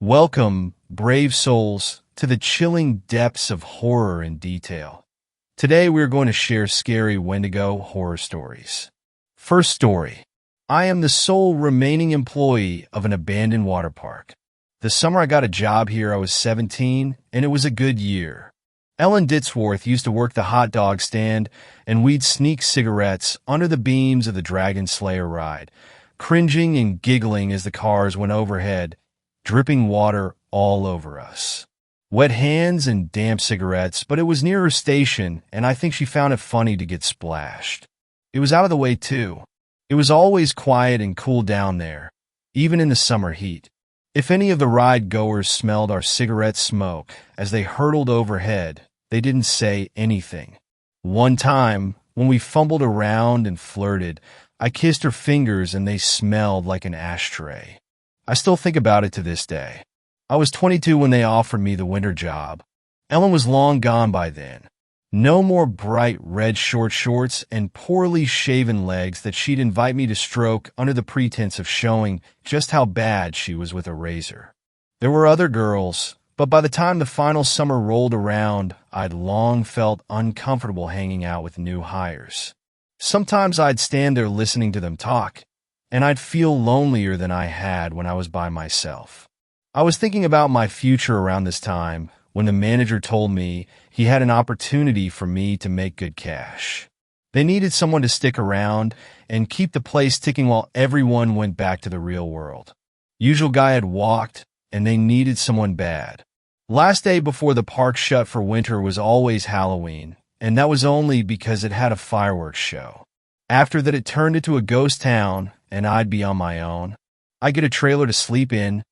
Welcome, brave souls, to the chilling depths of horror and detail. Today we're going to share scary Wendigo horror stories. First story. I am the sole remaining employee of an abandoned water park. The summer I got a job here I was 17, and it was a good year. Ellen Ditsworth used to work the hot dog stand, and we'd sneak cigarettes under the beams of the Dragon Slayer ride, cringing and giggling as the cars went overhead, dripping water all over us. Wet hands and damp cigarettes, but it was near her station, and I think she found it funny to get splashed. It was out of the way, too. It was always quiet and cool down there, even in the summer heat. If any of the ride-goers smelled our cigarette smoke as they hurtled overhead, they didn't say anything. One time, when we fumbled around and flirted, I kissed her fingers and they smelled like an ashtray. I still think about it to this day. I was 22 when they offered me the winter job. Ellen was long gone by then. No more bright red short shorts and poorly shaven legs that she'd invite me to stroke under the pretense of showing just how bad she was with a razor. There were other girls, but by the time the final summer rolled around, I'd long felt uncomfortable hanging out with new hires. Sometimes I'd stand there listening to them talk, and I'd feel lonelier than I had when I was by myself. I was thinking about my future around this time when the manager told me he had an opportunity for me to make good cash. They needed someone to stick around and keep the place ticking while everyone went back to the real world. Usual guy had walked, and they needed someone bad. Last day before the park shut for winter was always Halloween, and that was only because it had a fireworks show. After that, it turned into a ghost town, and I'd be on my own. I'd get a trailer to sleep in,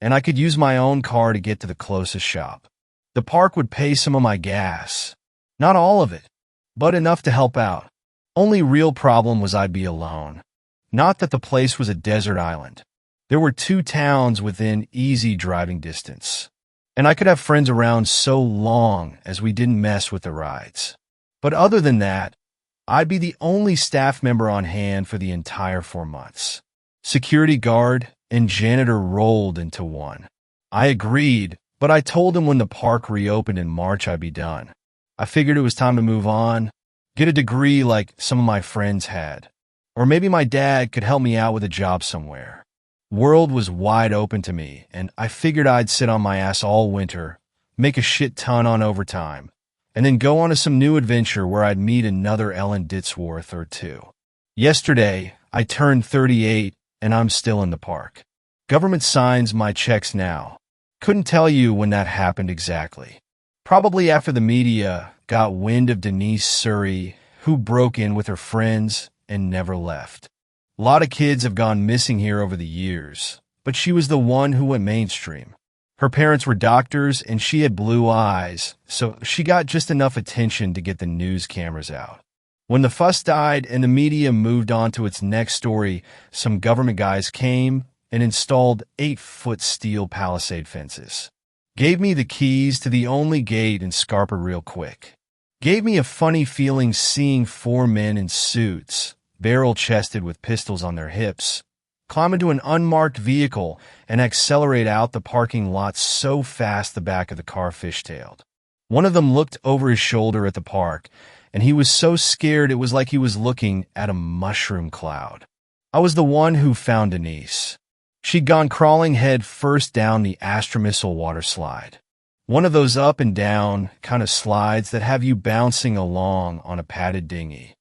and I could use my own car to get to the closest shop. The park would pay some of my gas. Not all of it, but enough to help out. Only real problem was I'd be alone. Not that the place was a desert island. There were 2 towns within easy driving distance, and I could have friends around so long as we didn't mess with the rides. But other than that, I'd be the only staff member on hand for the entire 4 months. Security guard and janitor rolled into one. I agreed, but I told him when the park reopened in March I'd be done. I figured it was time to move on, get a degree like some of my friends had. Or maybe my dad could help me out with a job somewhere. World was wide open to me, and I figured I'd sit on my ass all winter, make a shit ton on overtime, and then go on to some new adventure where I'd meet another Ellen Ditsworth or 2. Yesterday, I turned 38, and I'm still in the park. Government signs my checks now. Couldn't tell you when that happened exactly. Probably after the media got wind of Denise Surrey, who broke in with her friends and never left. A lot of kids have gone missing here over the years, but she was the one who went mainstream. Her parents were doctors, and she had blue eyes, so she got just enough attention to get the news cameras out. When the fuss died and the media moved on to its next story, some government guys came and installed 8-foot steel palisade fences. Gave me the keys to the only gate in Scarpa real quick. Gave me a funny feeling seeing 4 men in suits, barrel-chested with pistols on their hips, climb into an unmarked vehicle and accelerate out the parking lot so fast the back of the car fishtailed. One of them looked over his shoulder at the park, and he was so scared it was like he was looking at a mushroom cloud. I was the one who found Denise. She'd gone crawling head first down the Astromissile water slide. One of those up and down kind of slides that have you bouncing along on a padded dinghy.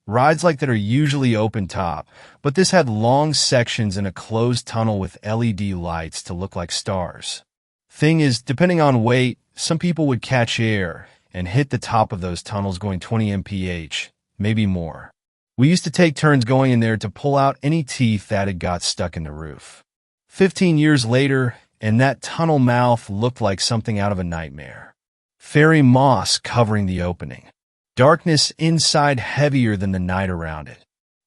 Rides like that are usually open top, but this had long sections in a closed tunnel with LED lights to look like stars. Thing is, depending on weight, some people would catch air and hit the top of those tunnels going 20 mph, maybe more. We used to take turns going in there to pull out any teeth that had got stuck in the roof. 15 years later, and that tunnel mouth looked like something out of a nightmare. Fairy moss covering the opening. Darkness inside heavier than the night around it.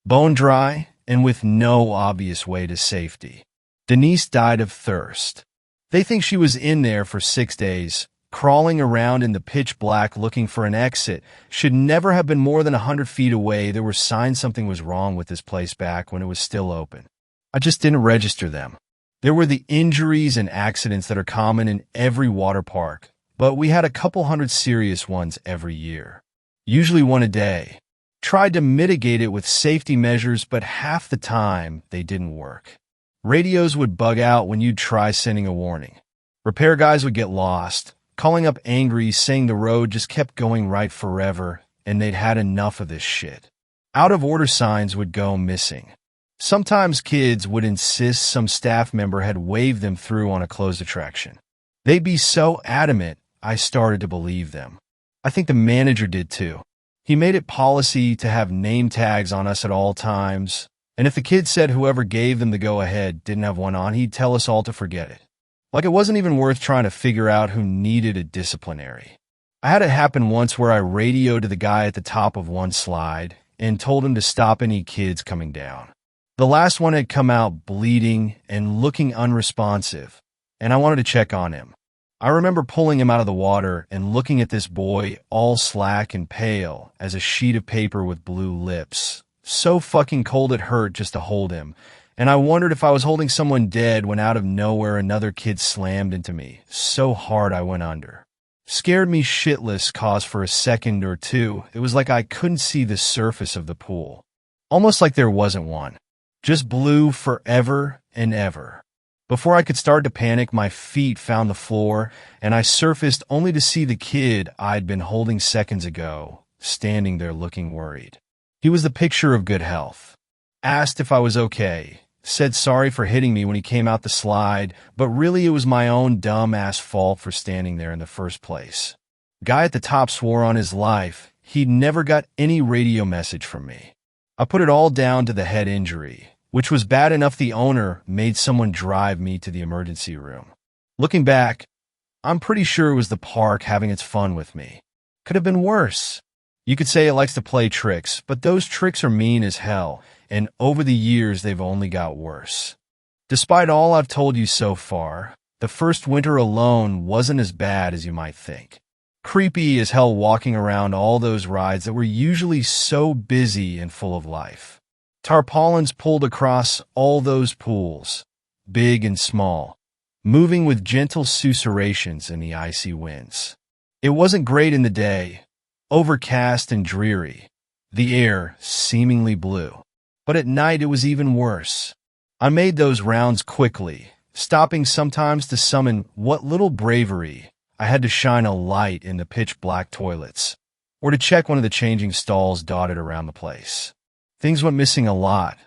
Bone dry and with no obvious way to safety. Denise died of thirst. They think she was in there for 6 days, crawling around in the pitch black looking for an exit. Should never have been more than 100 feet away. There were signs something was wrong with this place back when it was still open. I just didn't register them. There were the injuries and accidents that are common in every water park, but we had a couple hundred serious ones every year. Usually one a day. Tried to mitigate it with safety measures, but half the time they didn't work. Radios would bug out when you'd try sending a warning. Repair guys would get lost, calling up angry, saying the road just kept going right forever, and they'd had enough of this shit. Out-of-order signs would go missing. Sometimes kids would insist some staff member had waved them through on a closed attraction. They'd be so adamant, I started to believe them. I think the manager did too. He made it policy to have name tags on us at all times, and if the kid said whoever gave them the go-ahead didn't have one on, he'd tell us all to forget it. Like it wasn't even worth trying to figure out who needed a disciplinary. I had it happen once where I radioed to the guy at the top of one slide and told him to stop any kids coming down. The last one had come out bleeding and looking unresponsive, and I wanted to check on him. I remember pulling him out of the water and looking at this boy all slack and pale as a sheet of paper with blue lips. So fucking cold it hurt just to hold him, and I wondered if I was holding someone dead when out of nowhere another kid slammed into me, so hard I went under. Scared me shitless, cause for a second or two. It was like I couldn't see the surface of the pool. Almost like there wasn't one. Just blue forever and ever. Before I could start to panic, my feet found the floor, and I surfaced only to see the kid I'd been holding seconds ago, standing there looking worried. He was the picture of good health. Asked if I was okay. Said sorry for hitting me when he came out the slide, but really it was my own dumb-ass fault for standing there in the first place. Guy at the top swore on his life he'd never got any radio message from me. I put it all down to the head injury, which was bad enough the owner made someone drive me to the emergency room. Looking back, I'm pretty sure it was the park having its fun with me. Could have been worse. You could say it likes to play tricks, but those tricks are mean as hell, and over the years they've only got worse. Despite all I've told you so far, the first winter alone wasn't as bad as you might think. Creepy as hell walking around all those rides that were usually so busy and full of life. Tarpaulins pulled across all those pools, big and small, moving with gentle susurrations in the icy winds. It wasn't great in the day, overcast and dreary, the air seemingly blue. But at night it was even worse. I made those rounds quickly, stopping sometimes to summon what little bravery I had to shine a light in the pitch-black toilets, or to check one of the changing stalls dotted around the place. Things went missing a lot.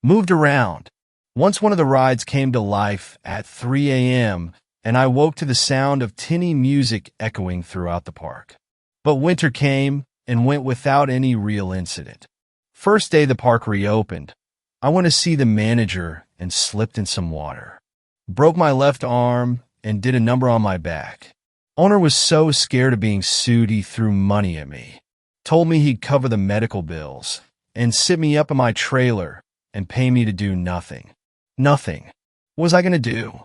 Moved around. Once one of the rides came to life at 3 a.m., and I woke to the sound of tinny music echoing throughout the park. But winter came and went without any real incident. First day the park reopened, I went to see the manager and slipped in some water. Broke my left arm and did a number on my back. Owner was so scared of being sued he threw money at me. Told me he'd cover the medical bills and sit me up in my trailer and pay me to do nothing. Nothing. What was I going to do?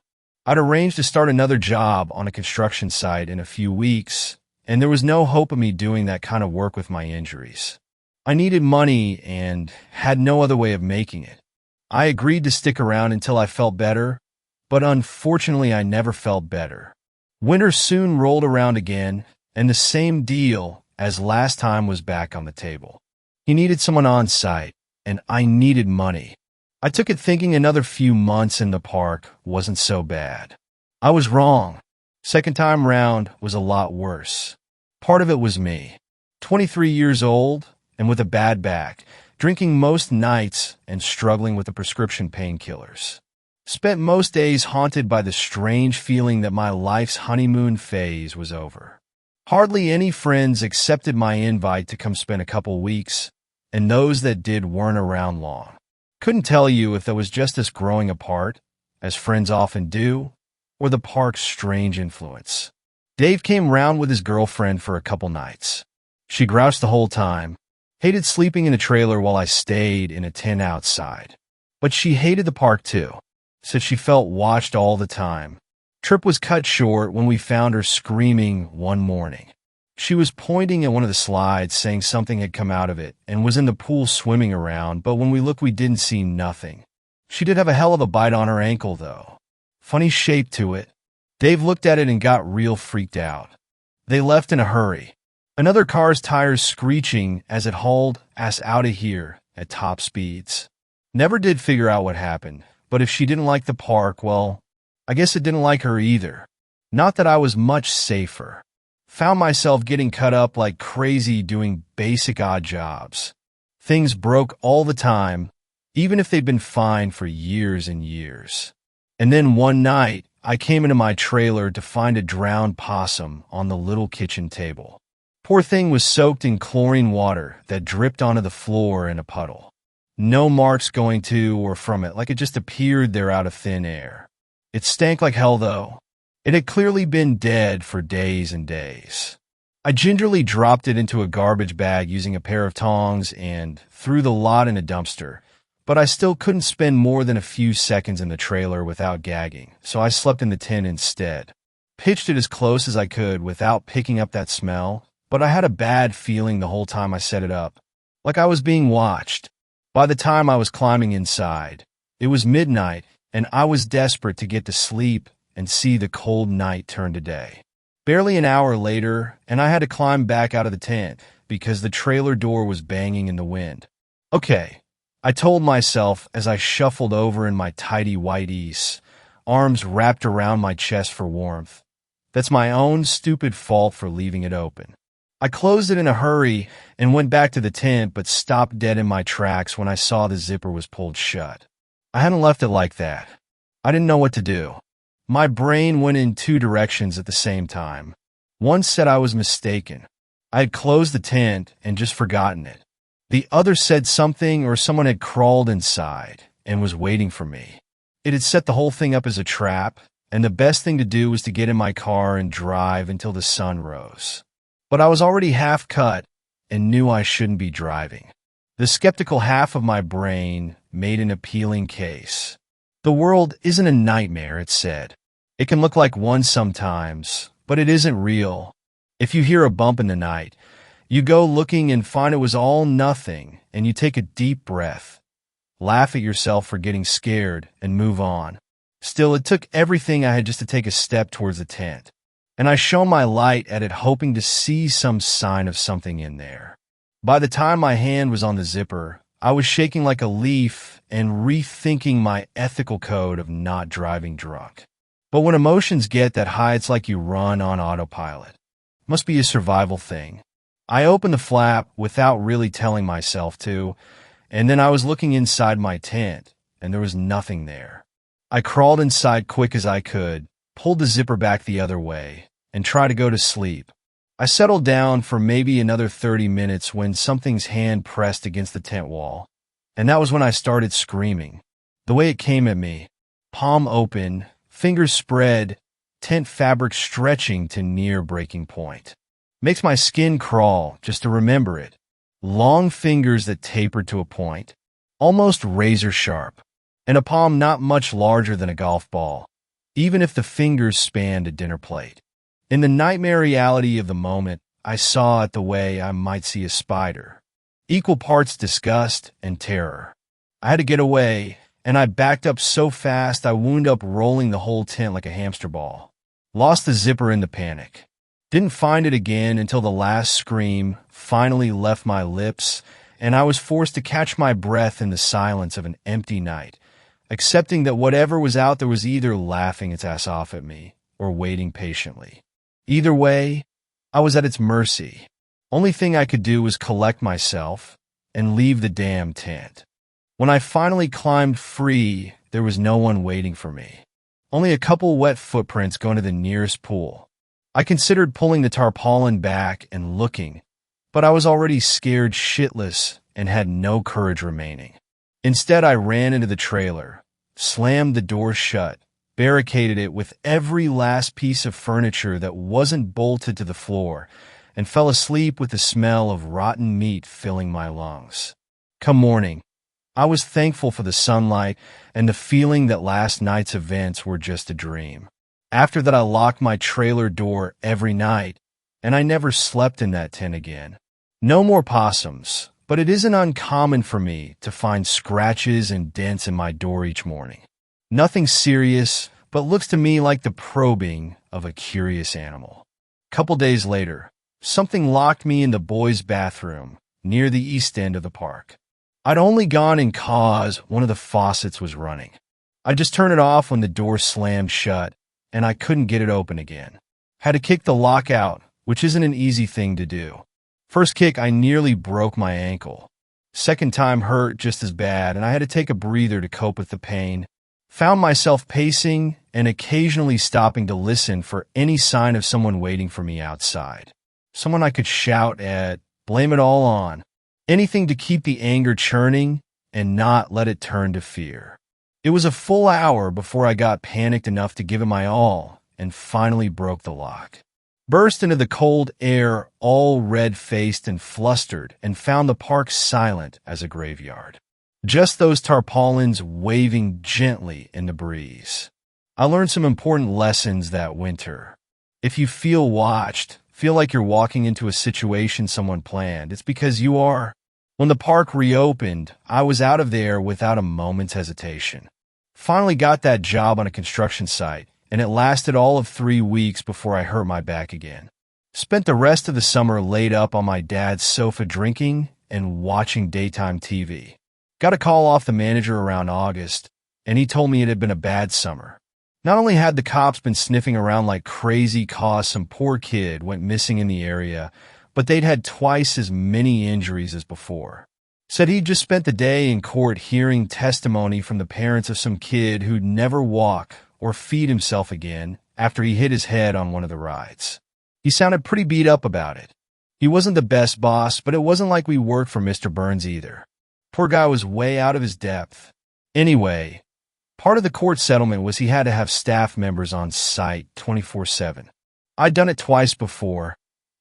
I'd arranged to start another job on a construction site in a few weeks, and there was no hope of me doing that kind of work with my injuries. I needed money and had no other way of making it. I agreed to stick around until I felt better, but unfortunately I never felt better. Winter soon rolled around again, and the same deal as last time was back on the table. He needed someone on site, and I needed money. I took it thinking another few months in the park wasn't so bad. I was wrong. Second time round was a lot worse. Part of it was me. 23 years old, and with a bad back, drinking most nights and struggling with the prescription painkillers. Spent most days haunted by the strange feeling that my life's honeymoon phase was over. Hardly any friends accepted my invite to come spend a couple weeks, and those that did weren't around long. Couldn't tell you if that was just us growing apart, as friends often do, or the park's strange influence. Dave came round with his girlfriend for a couple nights. She grouched the whole time, hated sleeping in a trailer while I stayed in a tent outside. But she hated the park too. Said she felt watched all the time. Trip was cut short when we found her screaming one morning. She was pointing at one of the slides, saying something had come out of it, and was in the pool swimming around, but when we looked we didn't see nothing. She did have a hell of a bite on her ankle, though. funny shape to it. Dave looked at it and got real freaked out. They left in a hurry. Another car's tires screeching as it hauled us out of here at top speeds. Never did figure out what happened, but if she didn't like the park, well, I guess it didn't like her either. Not that I was much safer. Found myself getting cut up like crazy doing basic odd jobs. Things broke all the time, even if they'd been fine for years and years. And then one night, I came into my trailer to find a drowned possum on the little kitchen table. Poor thing was soaked in chlorine water that dripped onto the floor in a puddle. No marks going to or from it, like it just appeared there out of thin air. It stank like hell, though. It had clearly been dead for days and days. I gingerly dropped it into a garbage bag using a pair of tongs and threw the lot in a dumpster, but I still couldn't spend more than a few seconds in the trailer without gagging, so I slept in the tent instead. Pitched it as close as I could without picking up that smell, but I had a bad feeling the whole time I set it up, like I was being watched. By the time I was climbing inside, it was midnight, and I was desperate to get to sleep and see the cold night turn to day. Barely an hour later, and I had to climb back out of the tent because the trailer door was banging in the wind. Okay, I told myself as I shuffled over in my tidy whiteies, arms wrapped around my chest for warmth. That's my own stupid fault for leaving it open. I closed it in a hurry and went back to the tent, but stopped dead in my tracks when I saw the zipper was pulled shut. I hadn't left it like that. I didn't know what to do. My brain went in two directions at the same time. One said I was mistaken. I had closed the tent and just forgotten it. The other said something or someone had crawled inside and was waiting for me. It had set the whole thing up as a trap, and the best thing to do was to get in my car and drive until the sun rose. But I was already half cut and knew I shouldn't be driving. The skeptical half of my brain made an appealing case. The world isn't a nightmare, it said. It can look like one sometimes, but it isn't real. If you hear a bump in the night, you go looking and find it was all nothing, and you take a deep breath, laugh at yourself for getting scared, and move on. Still, it took everything I had just to take a step towards the tent, and I shone my light at it hoping to see some sign of something in there. By the time my hand was on the zipper, I was shaking like a leaf and rethinking my ethical code of not driving drunk. But when emotions get that high, it's like you run on autopilot. Must be a survival thing. I opened the flap without really telling myself to, and then I was looking inside my tent, and there was nothing there. I crawled inside quick as I could, pulled the zipper back the other way, and tried to go to sleep. I settled down for maybe another 30 minutes when something's hand pressed against the tent wall, and that was when I started screaming. The way it came at me, palm open, fingers spread, tent fabric stretching to near breaking point. Makes my skin crawl just to remember it. Long fingers that tapered to a point, almost razor sharp, and a palm not much larger than a golf ball, even if the fingers spanned a dinner plate. In the nightmare reality of the moment, I saw it the way I might see a spider. Equal parts disgust and terror. I had to get away, and I backed up so fast I wound up rolling the whole tent like a hamster ball. Lost the zipper in the panic. Didn't find it again until the last scream finally left my lips, and I was forced to catch my breath in the silence of an empty night, accepting that whatever was out there was either laughing its ass off at me or waiting patiently. Either way, I was at its mercy. Only thing I could do was collect myself and leave the damn tent. When I finally climbed free, there was no one waiting for me. Only a couple wet footprints going to the nearest pool. I considered pulling the tarpaulin back and looking, but I was already scared shitless and had no courage remaining. Instead, I ran into the trailer, slammed the door shut, barricaded it with every last piece of furniture that wasn't bolted to the floor, and fell asleep with the smell of rotten meat filling my lungs. Come morning, I was thankful for the sunlight and the feeling that last night's events were just a dream. After that, I locked my trailer door every night, and I never slept in that tent again. No more possums, but it isn't uncommon for me to find scratches and dents in my door each morning. Nothing serious, but looks to me like the probing of a curious animal. Couple days later, something locked me in the boys' bathroom near the east end of the park. I'd only gone in cause one of the faucets was running. I just turned it off when the door slammed shut, and I couldn't get it open again. Had to kick the lock out, which isn't an easy thing to do. First kick, I nearly broke my ankle. Second time hurt just as bad, and I had to take a breather to cope with the pain. Found myself pacing and occasionally stopping to listen for any sign of someone waiting for me outside. Someone I could shout at, blame it all on. Anything to keep the anger churning and not let it turn to fear. It was a full hour before I got panicked enough to give it my all and finally broke the lock. Burst into the cold air, all red-faced and flustered, and found the park silent as a graveyard. Just those tarpaulins waving gently in the breeze. I learned some important lessons that winter. If you feel watched, feel like you're walking into a situation someone planned, it's because you are. When the park reopened, I was out of there without a moment's hesitation. Finally got that job on a construction site, and it lasted all of 3 weeks before I hurt my back again. Spent the rest of the summer laid up on my dad's sofa drinking and watching daytime TV. Got a call off the manager around August, and he told me it had been a bad summer. Not only had the cops been sniffing around like crazy cause some poor kid went missing in the area, but they'd had twice as many injuries as before. Said he'd just spent the day in court hearing testimony from the parents of some kid who'd never walk or feed himself again after he hit his head on one of the rides. He sounded pretty beat up about it. He wasn't the best boss, but it wasn't like we worked for Mr. Burns either. Poor guy was way out of his depth. Anyway, part of the court settlement was he had to have staff members on site 24/7. I'd done it twice before,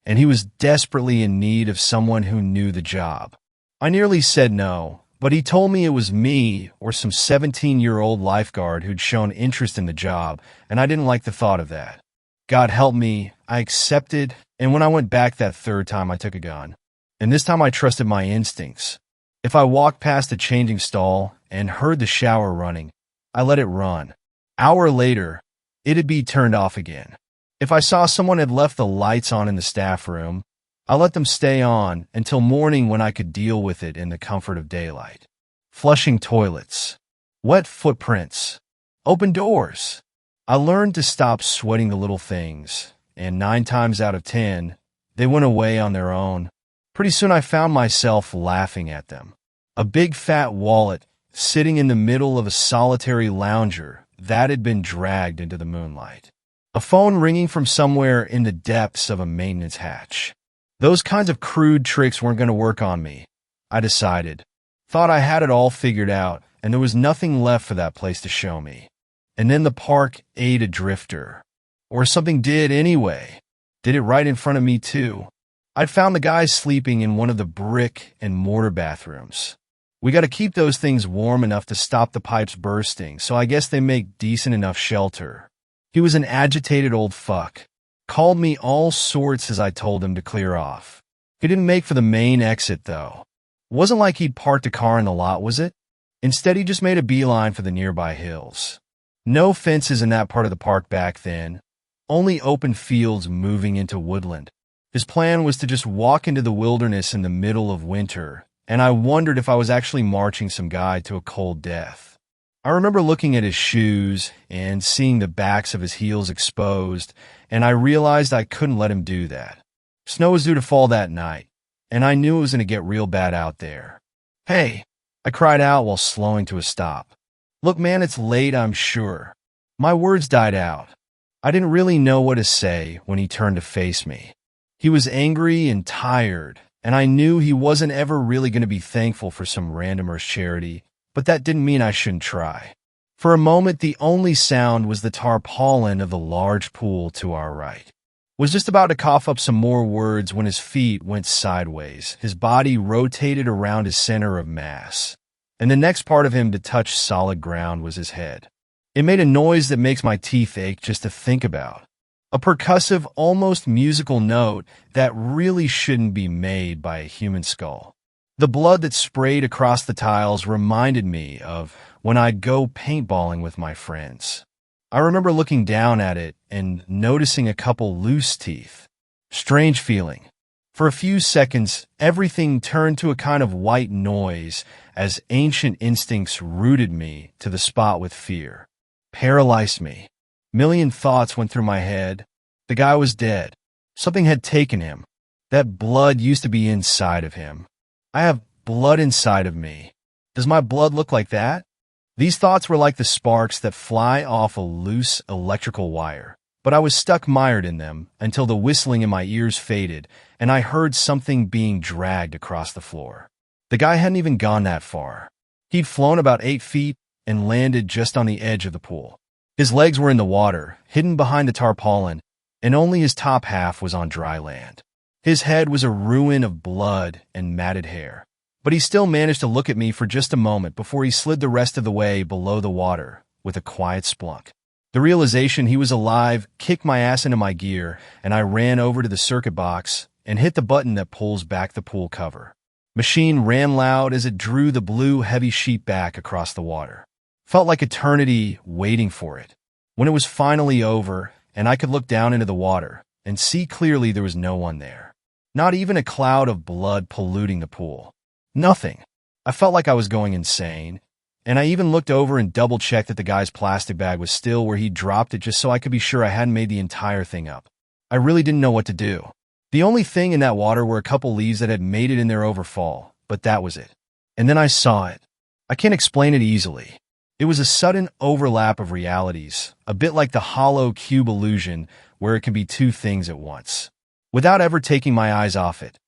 and he was desperately in need of someone who knew the job. I nearly said no, but he told me it was me or some 17-year-old lifeguard who'd shown interest in the job, and I didn't like the thought of that. God help me, I accepted, and when I went back that third time, I took a gun. And this time I trusted my instincts. If I walked past a changing stall and heard the shower running, I let it run. Hour later, it'd be turned off again. If I saw someone had left the lights on in the staff room, I let them stay on until morning when I could deal with it in the comfort of daylight. Flushing toilets, wet footprints, open doors. I learned to stop sweating the little things, and 9 times out of 10, they went away on their own. Pretty soon I found myself laughing at them. A big fat wallet sitting in the middle of a solitary lounger that had been dragged into the moonlight. A phone ringing from somewhere in the depths of a maintenance hatch. Those kinds of crude tricks weren't going to work on me, I decided. Thought I had it all figured out, and there was nothing left for that place to show me. And then the park ate a drifter. Or something did anyway. Did it right in front of me, too. I'd found the guy sleeping in one of the brick and mortar bathrooms. We got to keep those things warm enough to stop the pipes bursting, so I guess they make decent enough shelter. He was an agitated old fuck. Called me all sorts as I told him to clear off. He didn't make for the main exit, though. It wasn't like he'd parked a car in the lot, was it? Instead, he just made a beeline for the nearby hills. No fences in that part of the park back then. Only open fields moving into woodland. His plan was to just walk into the wilderness in the middle of winter, and I wondered if I was actually marching some guy to a cold death. I remember looking at his shoes and seeing the backs of his heels exposed, and I realized I couldn't let him do that. Snow was due to fall that night, and I knew it was going to get real bad out there. "Hey," I cried out while slowing to a stop. "Look, man, it's late, I'm sure." My words died out. I didn't really know what to say when he turned to face me. He was angry and tired, and I knew he wasn't ever really going to be thankful for some randomer's charity, but that didn't mean I shouldn't try. For a moment, the only sound was the tarpaulin of the large pool to our right. Was just about to cough up some more words when his feet went sideways. His body rotated around his center of mass, and the next part of him to touch solid ground was his head. It made a noise that makes my teeth ache just to think about. A percussive, almost musical note that really shouldn't be made by a human skull. The blood that sprayed across the tiles reminded me of when I'd go paintballing with my friends. I remember looking down at it and noticing a couple loose teeth. Strange feeling. For a few seconds, everything turned to a kind of white noise as ancient instincts rooted me to the spot with fear. Paralyzed me. Million thoughts went through my head. The guy was dead. Something had taken him. That blood used to be inside of him. I have blood inside of me. Does my blood look like that? These thoughts were like the sparks that fly off a loose electrical wire, but I was stuck mired in them until the whistling in my ears faded and I heard something being dragged across the floor. The guy hadn't even gone that far. He'd flown about 8 feet and landed just on the edge of the pool. His legs were in the water, hidden behind the tarpaulin, and only his top half was on dry land. His head was a ruin of blood and matted hair, but he still managed to look at me for just a moment before he slid the rest of the way below the water with a quiet splunk. The realization he was alive kicked my ass into my gear, and I ran over to the circuit box and hit the button that pulls back the pool cover. Machine ran loud as it drew the blue heavy sheet back across the water. Felt like eternity waiting for it. When it was finally over and I could look down into the water and see clearly there was no one there. Not even a cloud of blood polluting the pool. Nothing. I felt like I was going insane, and I even looked over and double-checked that the guy's plastic bag was still where he dropped it just so I could be sure I hadn't made the entire thing up. I really didn't know what to do. The only thing in that water were a couple leaves that had made it in their overfall, but that was it. And then I saw it. I can't explain it easily. It was a sudden overlap of realities, a bit like the hollow cube illusion where it can be two things at once. Without ever taking my eyes off it,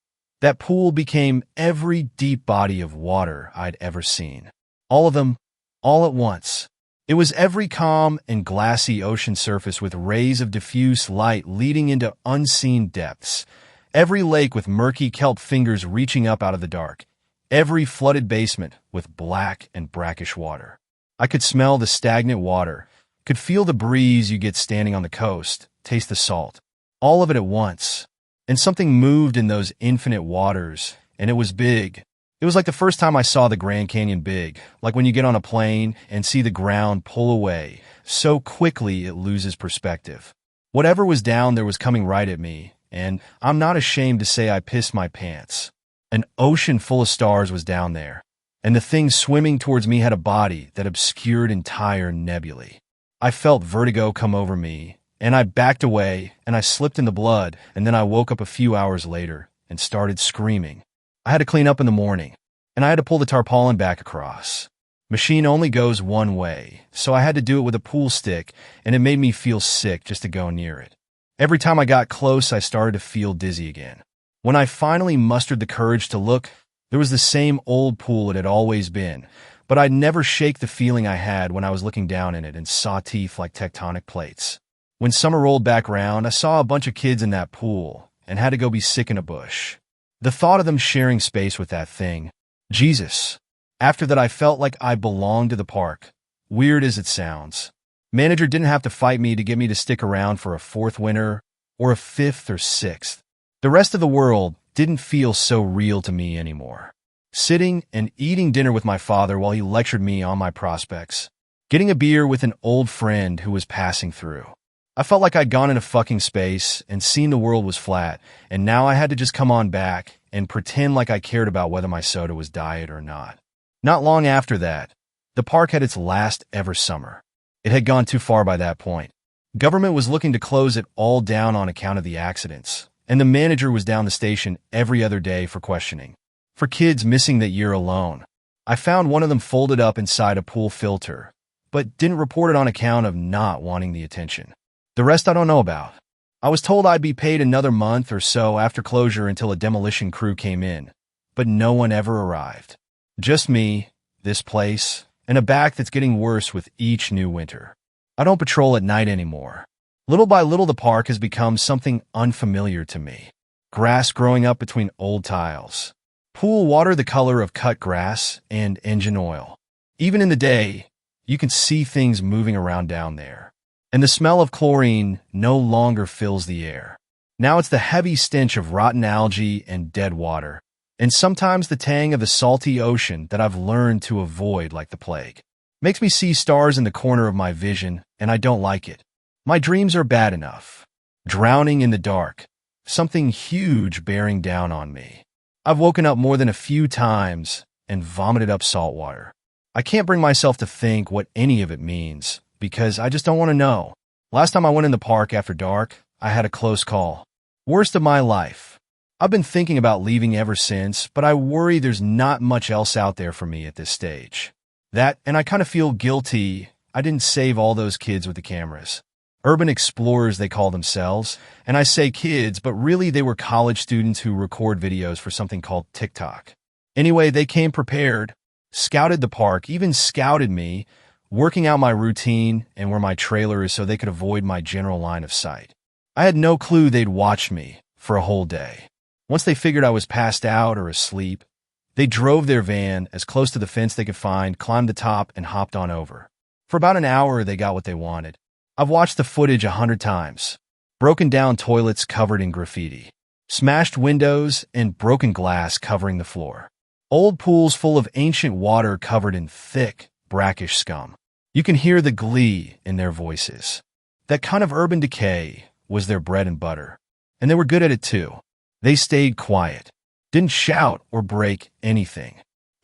that pool became every deep body of water I'd ever seen. All of them, all at once. It was every calm and glassy ocean surface with rays of diffuse light leading into unseen depths. Every lake with murky kelp fingers reaching up out of the dark. Every flooded basement with black and brackish water. I could smell the stagnant water, could feel the breeze you get standing on the coast, taste the salt. All of it at once. And something moved in those infinite waters, and it was big. It was like the first time I saw the Grand Canyon big, like when you get on a plane and see the ground pull away so quickly it loses perspective. Whatever was down there was coming right at me, and I'm not ashamed to say I pissed my pants. An ocean full of stars was down there, and the thing swimming towards me had a body that obscured entire nebulae. I felt vertigo come over me, and I backed away, and I slipped in the blood, and then I woke up a few hours later and started screaming. I had to clean up in the morning, and I had to pull the tarpaulin back across. Machine only goes one way, so I had to do it with a pool stick, and it made me feel sick just to go near it. Every time I got close, I started to feel dizzy again. When I finally mustered the courage to look, there was the same old pool it had always been, but I'd never shake the feeling I had when I was looking down in it and saw teeth like tectonic plates. When summer rolled back round, I saw a bunch of kids in that pool and had to go be sick in a bush. The thought of them sharing space with that thing, Jesus. After that, I felt like I belonged to the park, weird as it sounds. Manager didn't have to fight me to get me to stick around for a 4th winter or a 5th or 6th. The rest of the world didn't feel so real to me anymore. Sitting and eating dinner with my father while he lectured me on my prospects. Getting a beer with an old friend who was passing through. I felt like I'd gone into fucking space and seen the world was flat, and now I had to just come on back and pretend like I cared about whether my soda was diet or not. Not long after that, the park had its last ever summer. It had gone too far by that point. Government was looking to close it all down on account of the accidents, and the manager was down the station every other day for questioning. For kids missing that year alone, I found one of them folded up inside a pool filter, but didn't report it on account of not wanting the attention. The rest I don't know about. I was told I'd be paid another month or so after closure until a demolition crew came in, but no one ever arrived. Just me, this place, and a back that's getting worse with each new winter. I don't patrol at night anymore. Little by little, the park has become something unfamiliar to me. Grass growing up between old tiles. Pool water the color of cut grass and engine oil. Even in the day, you can see things moving around down there. And the smell of chlorine no longer fills the air. Now it's the heavy stench of rotten algae and dead water, and sometimes the tang of the salty ocean that I've learned to avoid like the plague. Makes me see stars in the corner of my vision and I don't like it. My dreams are bad enough. Drowning in the dark, something huge bearing down on me. I've woken up more than a few times and vomited up salt water. I can't bring myself to think what any of it means because I just don't want to know. Last time I went in the park after dark, I had a close call. Worst of my life. I've been thinking about leaving ever since, but I worry there's not much else out there for me at this stage. That, and I kind of feel guilty I didn't save all those kids with the cameras. Urban explorers, they call themselves, and I say kids, but really they were college students who record videos for something called TikTok. Anyway, they came prepared, scouted the park, even scouted me, working out my routine and where my trailer is so they could avoid my general line of sight. I had no clue they'd watch me for a whole day. Once they figured I was passed out or asleep, they drove their van as close to the fence they could find, climbed the top, and hopped on over. For about an hour, they got what they wanted. I've watched the footage 100 times. Broken down toilets covered in graffiti. Smashed windows and broken glass covering the floor. Old pools full of ancient water covered in thick, brackish scum. You can hear the glee in their voices. That kind of urban decay was their bread and butter. And they were good at it too. They stayed quiet. Didn't shout or break anything.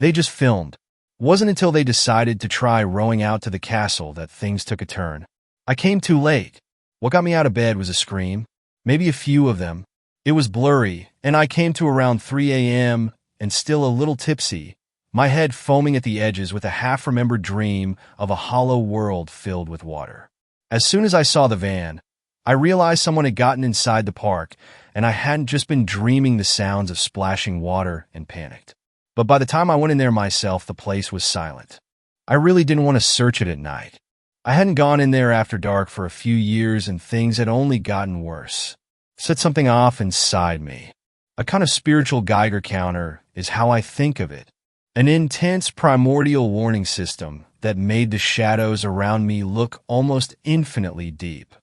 They just filmed. It wasn't until they decided to try rowing out to the castle that things took a turn. I came too late. What got me out of bed was a scream, maybe a few of them. It was blurry, and I came to around 3 a.m. and still a little tipsy, my head foaming at the edges with a half-remembered dream of a hollow world filled with water. As soon as I saw the van, I realized someone had gotten inside the park, and I hadn't just been dreaming the sounds of splashing water and panicked. But by the time I went in there myself, the place was silent. I really didn't want to search it at night. I hadn't gone in there after dark for a few years, and things had only gotten worse. Set something off inside me. A kind of spiritual Geiger counter is how I think of it. An intense primordial warning system that made the shadows around me look almost infinitely deep.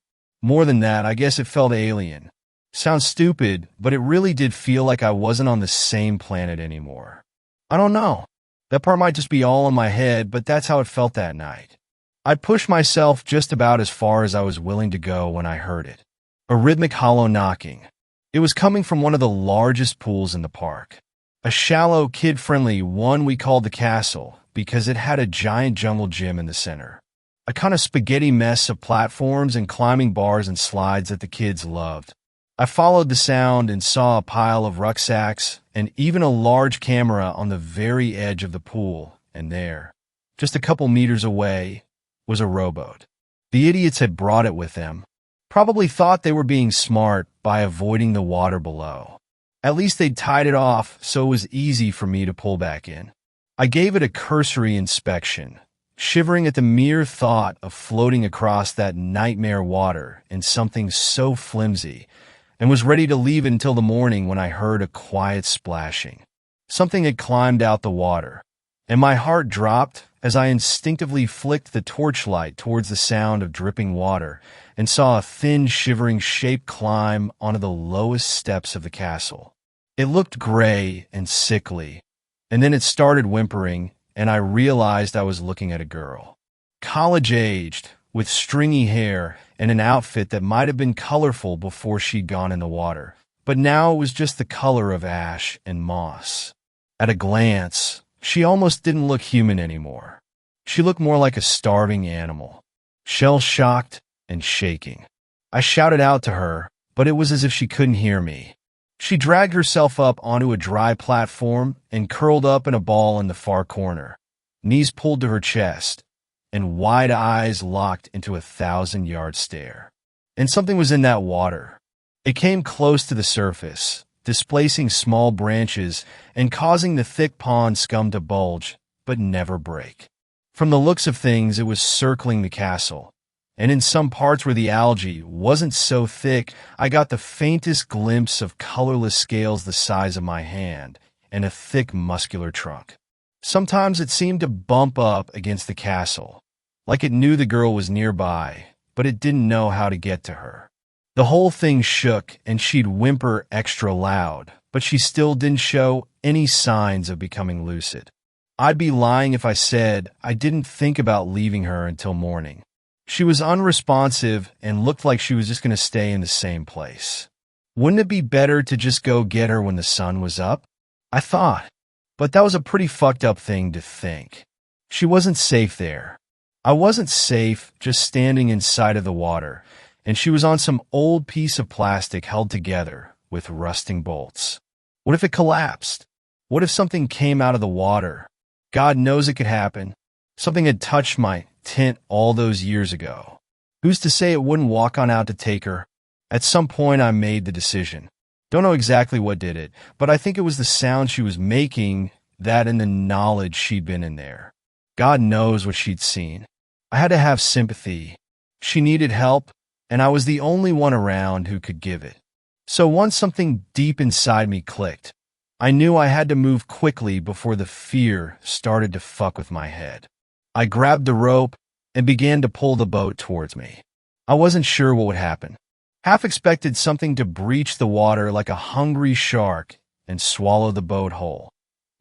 More than that, I guess it felt alien. Sounds stupid, but it really did feel like I wasn't on the same planet anymore. I don't know. That part might just be all in my head, but that's how it felt that night. I pushed myself just about as far as I was willing to go when I heard it. A rhythmic hollow knocking. It was coming from one of the largest pools in the park. A shallow, kid-friendly one we called the castle because it had a giant jungle gym in the center. A kind of spaghetti mess of platforms and climbing bars and slides that the kids loved. I followed the sound and saw a pile of rucksacks and even a large camera on the very edge of the pool, and there, just a couple meters away, was a rowboat. The idiots had brought it with them. Probably thought they were being smart by avoiding the water below. At least they'd tied it off so it was easy for me to pull back in. I gave it a cursory inspection, shivering at the mere thought of floating across that nightmare water in something so flimsy, and was ready to leave it until the morning when I heard a quiet splashing. Something had climbed out the water, and my heart dropped as I instinctively flicked the torchlight towards the sound of dripping water and saw a thin, shivering shape climb onto the lowest steps of the castle. It looked gray and sickly, and then it started whimpering, and I realized I was looking at a girl. College-aged, with stringy hair and an outfit that might have been colorful before she'd gone in the water, but now it was just the color of ash and moss. At a glance, she almost didn't look human anymore. She looked more like a starving animal, shell-shocked and shaking. I shouted out to her, but it was as if she couldn't hear me. She dragged herself up onto a dry platform and curled up in a ball in the far corner, knees pulled to her chest, and wide eyes locked into a 1,000-yard stare. And something was in that water. It came close to the surface, displacing small branches and causing the thick pond scum to bulge, but never break. From the looks of things, it was circling the castle, and in some parts where the algae wasn't so thick, I got the faintest glimpse of colorless scales the size of my hand and a thick muscular trunk. Sometimes it seemed to bump up against the castle, like it knew the girl was nearby, but it didn't know how to get to her. The whole thing shook, and she'd whimper extra loud, but she still didn't show any signs of becoming lucid. I'd be lying if I said I didn't think about leaving her until morning. She was unresponsive and looked like she was just going to stay in the same place. Wouldn't it be better to just go get her when the sun was up? I thought. But that was a pretty fucked up thing to think. She wasn't safe there. I wasn't safe just standing inside of the water, and she was on some old piece of plastic held together with rusting bolts. What if it collapsed? What if something came out of the water? God knows it could happen. Something had touched my tent all those years ago. Who's to say it wouldn't walk on out to take her? At some point I made the decision. Don't know exactly what did it, but I think it was the sound she was making, that and the knowledge she'd been in there. God knows what she'd seen. I had to have sympathy. She needed help, and I was the only one around who could give it. So once something deep inside me clicked, I knew I had to move quickly before the fear started to fuck with my head. I grabbed the rope and began to pull the boat towards me. I wasn't sure what would happen. Half expected something to breach the water like a hungry shark and swallow the boat whole.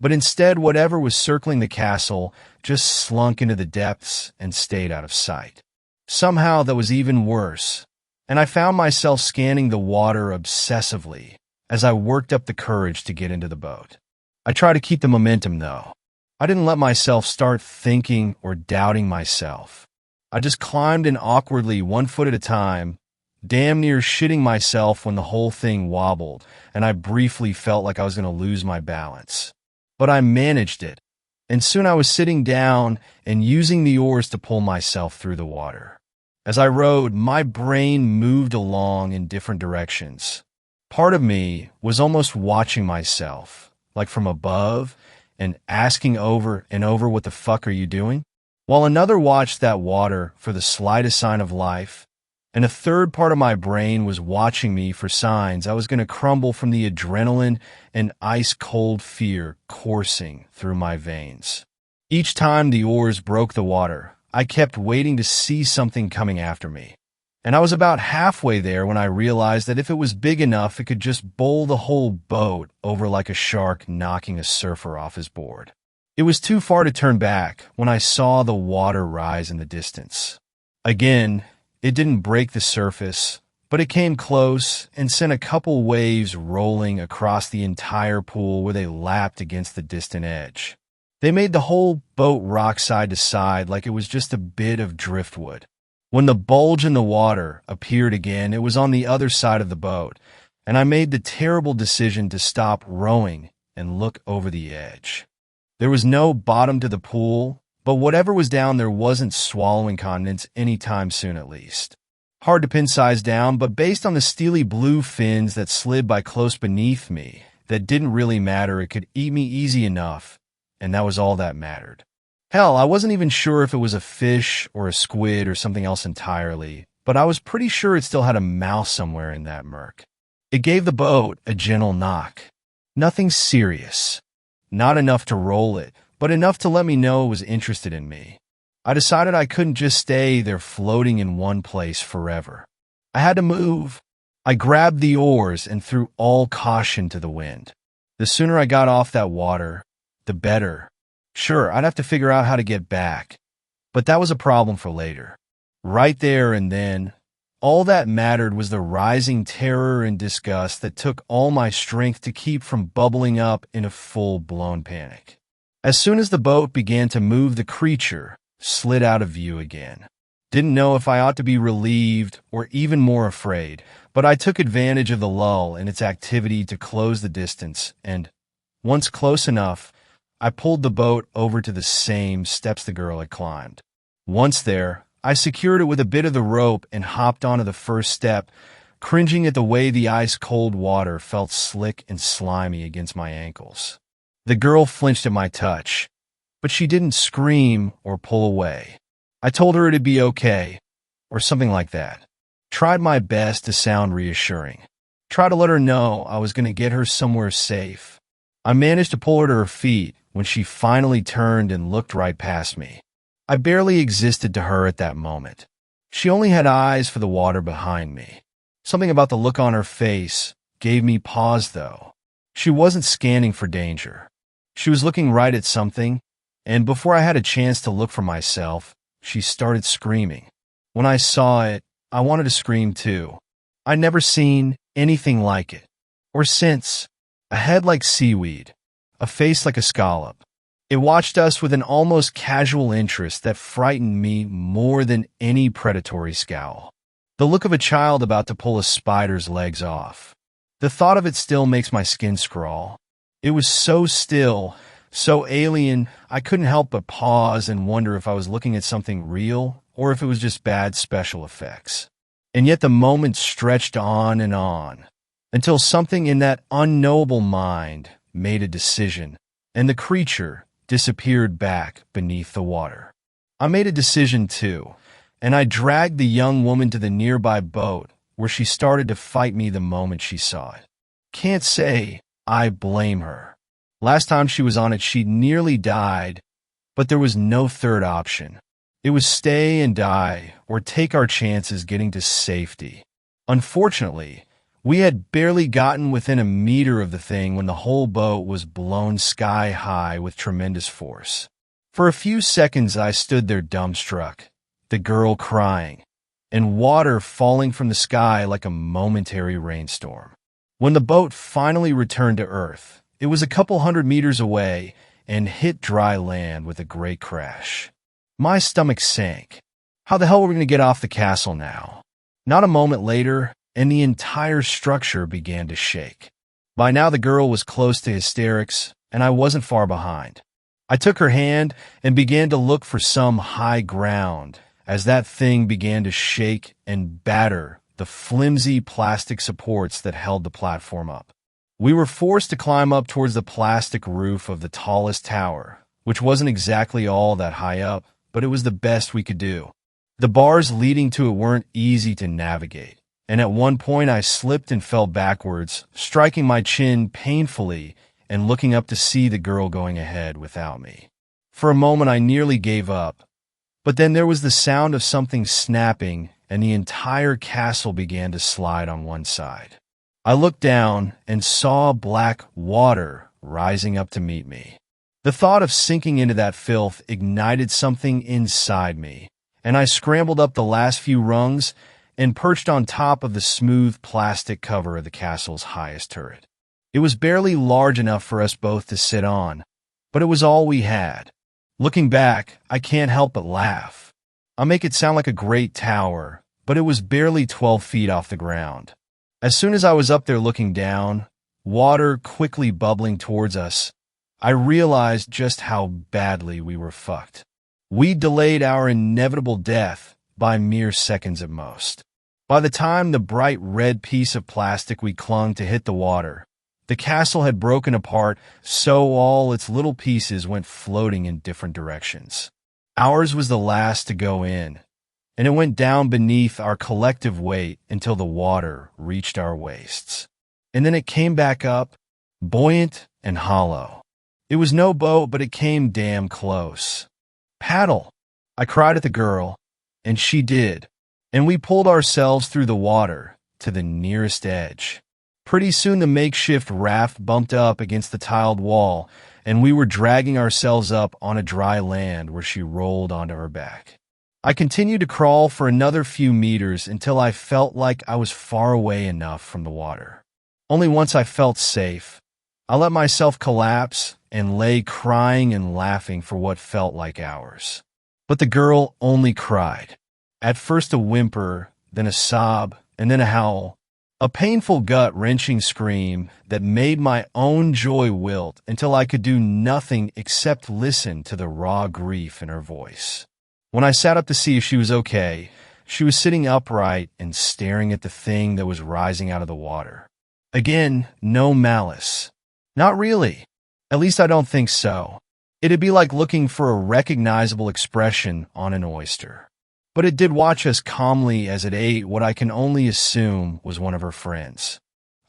But instead, whatever was circling the castle just slunk into the depths and stayed out of sight. Somehow that was even worse, and I found myself scanning the water obsessively as I worked up the courage to get into the boat. I tried to keep the momentum, though. I didn't let myself start thinking or doubting myself. I just climbed in awkwardly, 1 foot at a time, damn near shitting myself when the whole thing wobbled, and I briefly felt like I was going to lose my balance. But I managed it, and soon I was sitting down and using the oars to pull myself through the water. As I rowed, my brain moved along in different directions. Part of me was almost watching myself, like from above, and asking over and over, what the fuck are you doing? While another watched that water for the slightest sign of life, and a third part of my brain was watching me for signs I was going to crumble from the adrenaline and ice-cold fear coursing through my veins. Each time the oars broke the water, I kept waiting to see something coming after me. And I was about halfway there when I realized that if it was big enough, it could just bowl the whole boat over like a shark knocking a surfer off his board. It was too far to turn back when I saw the water rise in the distance. Again, it didn't break the surface, but it came close and sent a couple waves rolling across the entire pool where they lapped against the distant edge. They made the whole boat rock side to side like it was just a bit of driftwood. When the bulge in the water appeared again, it was on the other side of the boat, and I made the terrible decision to stop rowing and look over the edge. There was no bottom to the pool, but whatever was down there wasn't swallowing continents anytime soon, at least. Hard to pin size down, but based on the steely blue fins that slid by close beneath me, that didn't really matter. It could eat me easy enough, and that was all that mattered. Hell, I wasn't even sure if it was a fish or a squid or something else entirely, but I was pretty sure it still had a mouth somewhere in that murk. It gave the boat a gentle knock. Nothing serious. Not enough to roll it, but enough to let me know it was interested in me. I decided I couldn't just stay there floating in one place forever. I had to move. I grabbed the oars and threw all caution to the wind. The sooner I got off that water, the better. Sure, I'd have to figure out how to get back, but that was a problem for later. Right there and then, all that mattered was the rising terror and disgust that took all my strength to keep from bubbling up in a full-blown panic. As soon as the boat began to move, the creature slid out of view again. Didn't know if I ought to be relieved or even more afraid, but I took advantage of the lull in its activity to close the distance, and once close enough, I pulled the boat over to the same steps the girl had climbed. Once there, I secured it with a bit of the rope and hopped onto the first step, cringing at the way the ice-cold water felt slick and slimy against my ankles. The girl flinched at my touch, but she didn't scream or pull away. I told her it'd be okay, or something like that. Tried my best to sound reassuring. Tried to let her know I was going to get her somewhere safe. I managed to pull her to her feet when she finally turned and looked right past me. I barely existed to her at that moment. She only had eyes for the water behind me. Something about the look on her face gave me pause, though. She wasn't scanning for danger. She was looking right at something, and before I had a chance to look for myself, she started screaming. When I saw it, I wanted to scream too. I'd never seen anything like it. Or since. A head like seaweed, a face like a scallop. It watched us with an almost casual interest that frightened me more than any predatory scowl. The look of a child about to pull a spider's legs off. The thought of it still makes my skin crawl. It was so still, so alien, I couldn't help but pause and wonder if I was looking at something real or if it was just bad special effects. And yet the moment stretched on, until something in that unknowable mind made a decision, and the creature disappeared back beneath the water. I made a decision too, and I dragged the young woman to the nearby boat where she started to fight me the moment she saw it. Can't say I blame her. Last time she was on it, she nearly died, but there was no third option. It was stay and die or take our chances getting to safety. Unfortunately, we had barely gotten within a meter of the thing when the whole boat was blown sky high with tremendous force. For a few seconds I stood there dumbstruck, the girl crying, and water falling from the sky like a momentary rainstorm. When the boat finally returned to Earth, it was a couple 100 meters away and hit dry land with a great crash. My stomach sank. How the hell were we going to get off the castle now? Not a moment later, and the entire structure began to shake. By now the girl was close to hysterics, and I wasn't far behind. I took her hand and began to look for some high ground as that thing began to shake and batter the flimsy plastic supports that held the platform up. We were forced to climb up towards the plastic roof of the tallest tower, which wasn't exactly all that high up, but it was the best we could do. The bars leading to it weren't easy to navigate, and at one point I slipped and fell backwards, striking my chin painfully and looking up to see the girl going ahead without me. For a moment I nearly gave up, but then there was the sound of something snapping and the entire castle began to slide on one side. I looked down and saw black water rising up to meet me. The thought of sinking into that filth ignited something inside me, and I scrambled up the last few rungs and perched on top of the smooth plastic cover of the castle's highest turret. It was barely large enough for us both to sit on, but it was all we had. Looking back, I can't help but laugh. I'll make it sound like a great tower, but it was barely 12 feet off the ground. As soon as I was up there looking down, water quickly bubbling towards us, I realized just how badly we were fucked. We delayed our inevitable death by mere seconds at most. By the time the bright red piece of plastic we clung to hit the water, the castle had broken apart, so all its little pieces went floating in different directions. Ours was the last to go in, and it went down beneath our collective weight until the water reached our waists. And then it came back up, buoyant and hollow. It was no boat, but it came damn close. "Paddle!" I cried at the girl, and she did, and we pulled ourselves through the water to the nearest edge. Pretty soon the makeshift raft bumped up against the tiled wall, and we were dragging ourselves up on a dry land where she rolled onto her back. I continued to crawl for another few meters until I felt like I was far away enough from the water. Only once I felt safe, I let myself collapse and lay crying and laughing for what felt like hours. But the girl only cried. At first a whimper, then a sob, and then a howl. A painful gut-wrenching scream that made my own joy wilt until I could do nothing except listen to the raw grief in her voice. When I sat up to see if she was okay, she was sitting upright and staring at the thing that was rising out of the water. Again, no malice. Not really. At least I don't think so. It'd be like looking for a recognizable expression on an oyster. But it did watch us calmly as it ate what I can only assume was one of her friends.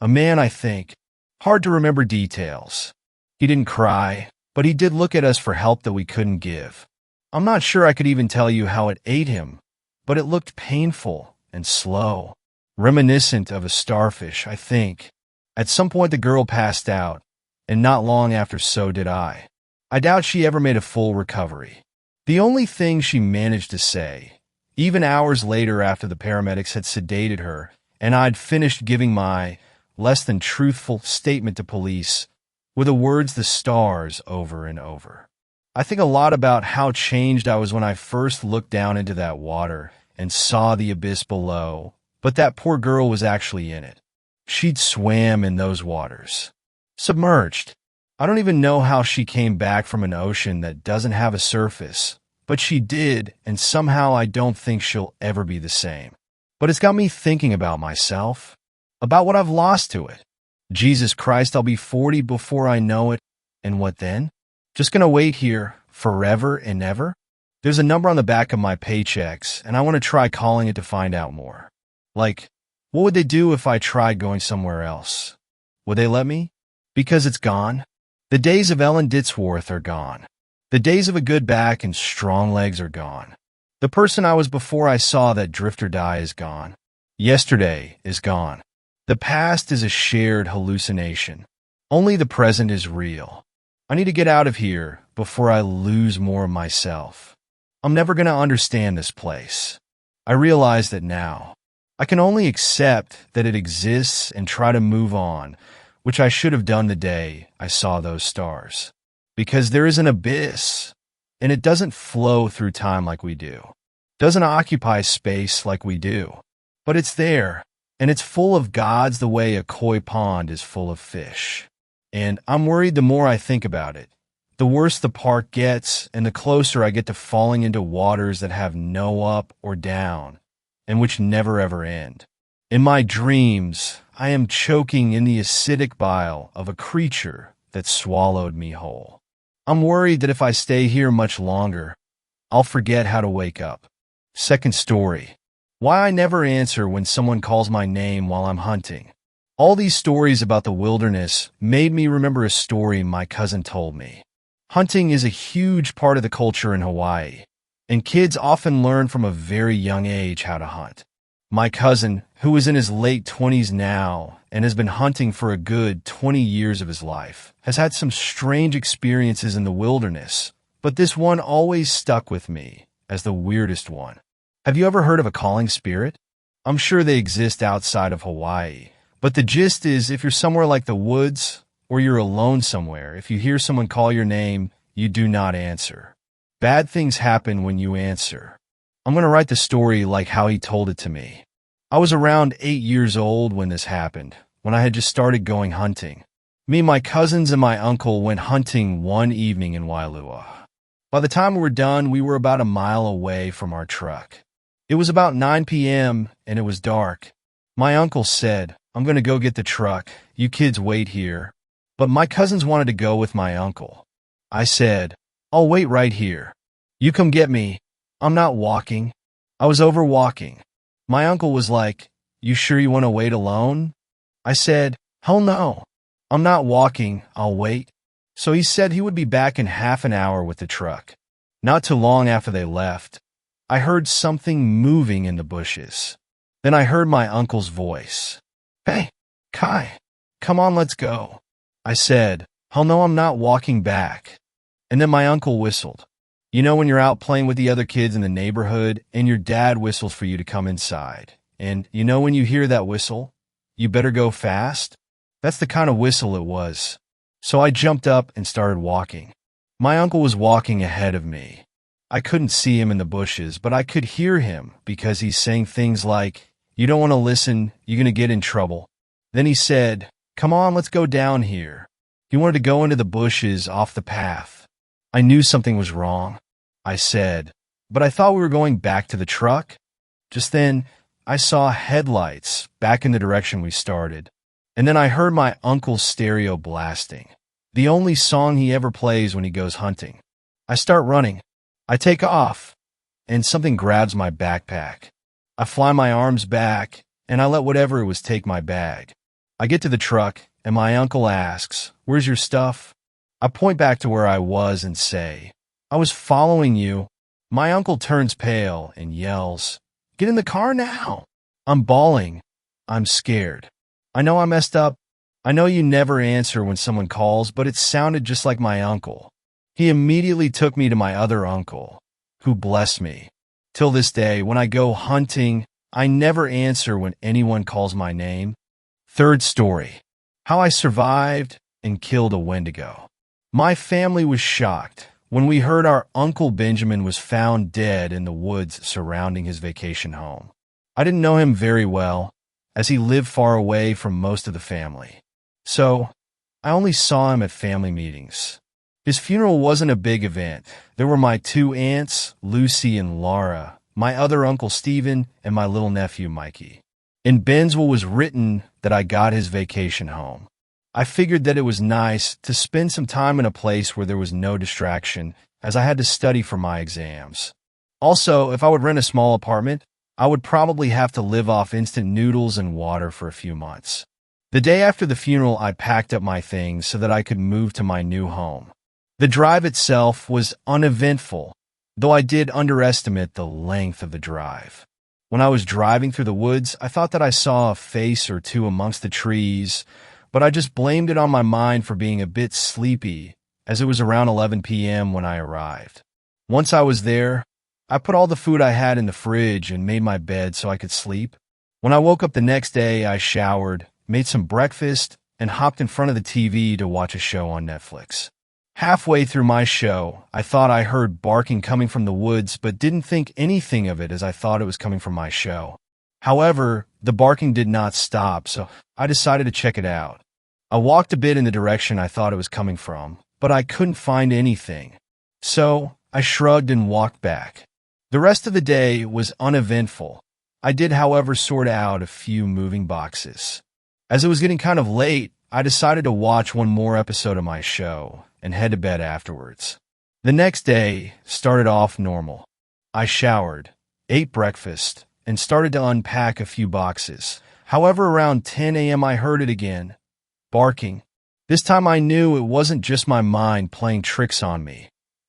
A man, I think. Hard to remember details. He didn't cry, but he did look at us for help that we couldn't give. I'm not sure I could even tell you how it ate him, but it looked painful and slow. Reminiscent of a starfish, I think. At some point the girl passed out, and not long after so did I. I doubt she ever made a full recovery. The only thing she managed to say, Even hours later, after the paramedics had sedated her and I'd finished giving my less than truthful statement to police, were the words the stars over and over. I think a lot about how changed I was when I first looked down into that water and saw the abyss below, but that poor girl was actually in it. She'd swam in those waters. Submerged. I don't even know how she came back from an ocean that doesn't have a surface, but she did, and somehow I don't think she'll ever be the same. But it's got me thinking about myself, about what I've lost to it. Jesus Christ, I'll be 40 before I know it, and what then? Just gonna wait here forever and ever? There's a number on the back of my paychecks, and I want to try calling it to find out more. Like, what would they do if I tried going somewhere else? Would they let me? Because it's gone. The days of Ellen Ditzworth are gone. The days of a good back and strong legs are gone. The person I was before I saw that drifter die is gone. Yesterday is gone. The past is a shared hallucination. Only the present is real. I need to get out of here before I lose more of myself. I'm never going to understand this place. I realize that now. I can only accept that it exists and try to move on, which I should have done the day I saw those stars. Because there is an abyss, and it doesn't flow through time like we do. Doesn't occupy space like we do. But it's there, and it's full of gods the way a koi pond is full of fish. And I'm worried the more I think about it, the worse the park gets, and the closer I get to falling into waters that have no up or down, and which never ever end. In my dreams, I am choking in the acidic bile of a creature that swallowed me whole. I'm worried that if I stay here much longer, I'll forget how to wake up. Second story. Why I never answer when someone calls my name while I'm hunting. All these stories about the wilderness made me remember a story my cousin told me. Hunting is a huge part of the culture in Hawaii, and kids often learn from a very young age how to hunt. My cousin, who is in his late 20s now and has been hunting for a good 20 years of his life, has had some strange experiences in the wilderness, but this one always stuck with me as the weirdest one. Have you ever heard of a calling spirit? I'm sure they exist outside of Hawaii, but the gist is if you're somewhere like the woods or you're alone somewhere, if you hear someone call your name, you do not answer. Bad things happen when you answer. I'm going to write the story like how he told it to me. I was around 8 years old when this happened, when I had just started going hunting. Me, my cousins, and my uncle went hunting one evening in Wailua. By the time we were done, we were about a mile away from our truck. It was about 9 p.m. and it was dark. My uncle said, "I'm going to go get the truck. You kids wait here." But my cousins wanted to go with my uncle. I said, "I'll wait right here. You come get me. I'm not walking." I was over walking. My uncle was like, "You sure you want to wait alone?" I said, "Hell no. I'm not walking. I'll wait." So he said he would be back in half an hour with the truck. Not too long after they left, I heard something moving in the bushes. Then I heard my uncle's voice. "Hey, Kai, come on, let's go." I said, "Hell no, I'm not walking back." And then my uncle whistled. You know when you're out playing with the other kids in the neighborhood and your dad whistles for you to come inside. And you know when you hear that whistle, you better go fast? That's the kind of whistle it was. So I jumped up and started walking. My uncle was walking ahead of me. I couldn't see him in the bushes, but I could hear him because he's saying things like, "You don't want to listen, you're going to get in trouble." Then he said, "Come on, let's go down here." He wanted to go into the bushes off the path. I knew something was wrong. I said, "But I thought we were going back to the truck." Just then, I saw headlights back in the direction we started. And then I heard my uncle's stereo blasting, the only song he ever plays when he goes hunting. I start running. I take off, and something grabs my backpack. I fly my arms back, and I let whatever it was take my bag. I get to the truck, and my uncle asks, "Where's your stuff?" I point back to where I was and say, "I was following you." My uncle turns pale and yells, "Get in the car now." I'm bawling. I'm scared. I know I messed up. I know you never answer when someone calls, but it sounded just like my uncle. He immediately took me to my other uncle, who blessed me. Till this day, when I go hunting, I never answer when anyone calls my name. Third story. How I survived and killed a Wendigo. My family was shocked when we heard our Uncle Benjamin was found dead in the woods surrounding his vacation home. I didn't know him very well, as he lived far away from most of the family. So, I only saw him at family meetings. His funeral wasn't a big event. There were my two aunts, Lucy and Laura, my other Uncle Stephen, and my little nephew, Mikey. In Bensville was written that I got his vacation home. I figured that it was nice to spend some time in a place where there was no distraction, as I had to study for my exams. Also, if I would rent a small apartment, I would probably have to live off instant noodles and water for a few months. The day after the funeral, I packed up my things so that I could move to my new home. The drive itself was uneventful, though I did underestimate the length of the drive. When I was driving through the woods, I thought that I saw a face or two amongst the trees, but I just blamed it on my mind for being a bit sleepy, as it was around 11 p.m. when I arrived. Once I was there, I put all the food I had in the fridge and made my bed so I could sleep. When I woke up the next day, I showered, made some breakfast, and hopped in front of the TV to watch a show on Netflix. Halfway through my show, I thought I heard barking coming from the woods, but didn't think anything of it as I thought it was coming from my show. However, the barking did not stop, so I decided to check it out. I walked a bit in the direction I thought it was coming from, but I couldn't find anything. So I shrugged and walked back. The rest of the day was uneventful. I did, however, sort out a few moving boxes. As it was getting kind of late, I decided to watch one more episode of my show and head to bed afterwards. The next day started off normal. I showered, ate breakfast, and started to unpack a few boxes. However, around 10 a.m. I heard it again, barking. This time I knew it wasn't just my mind playing tricks on me,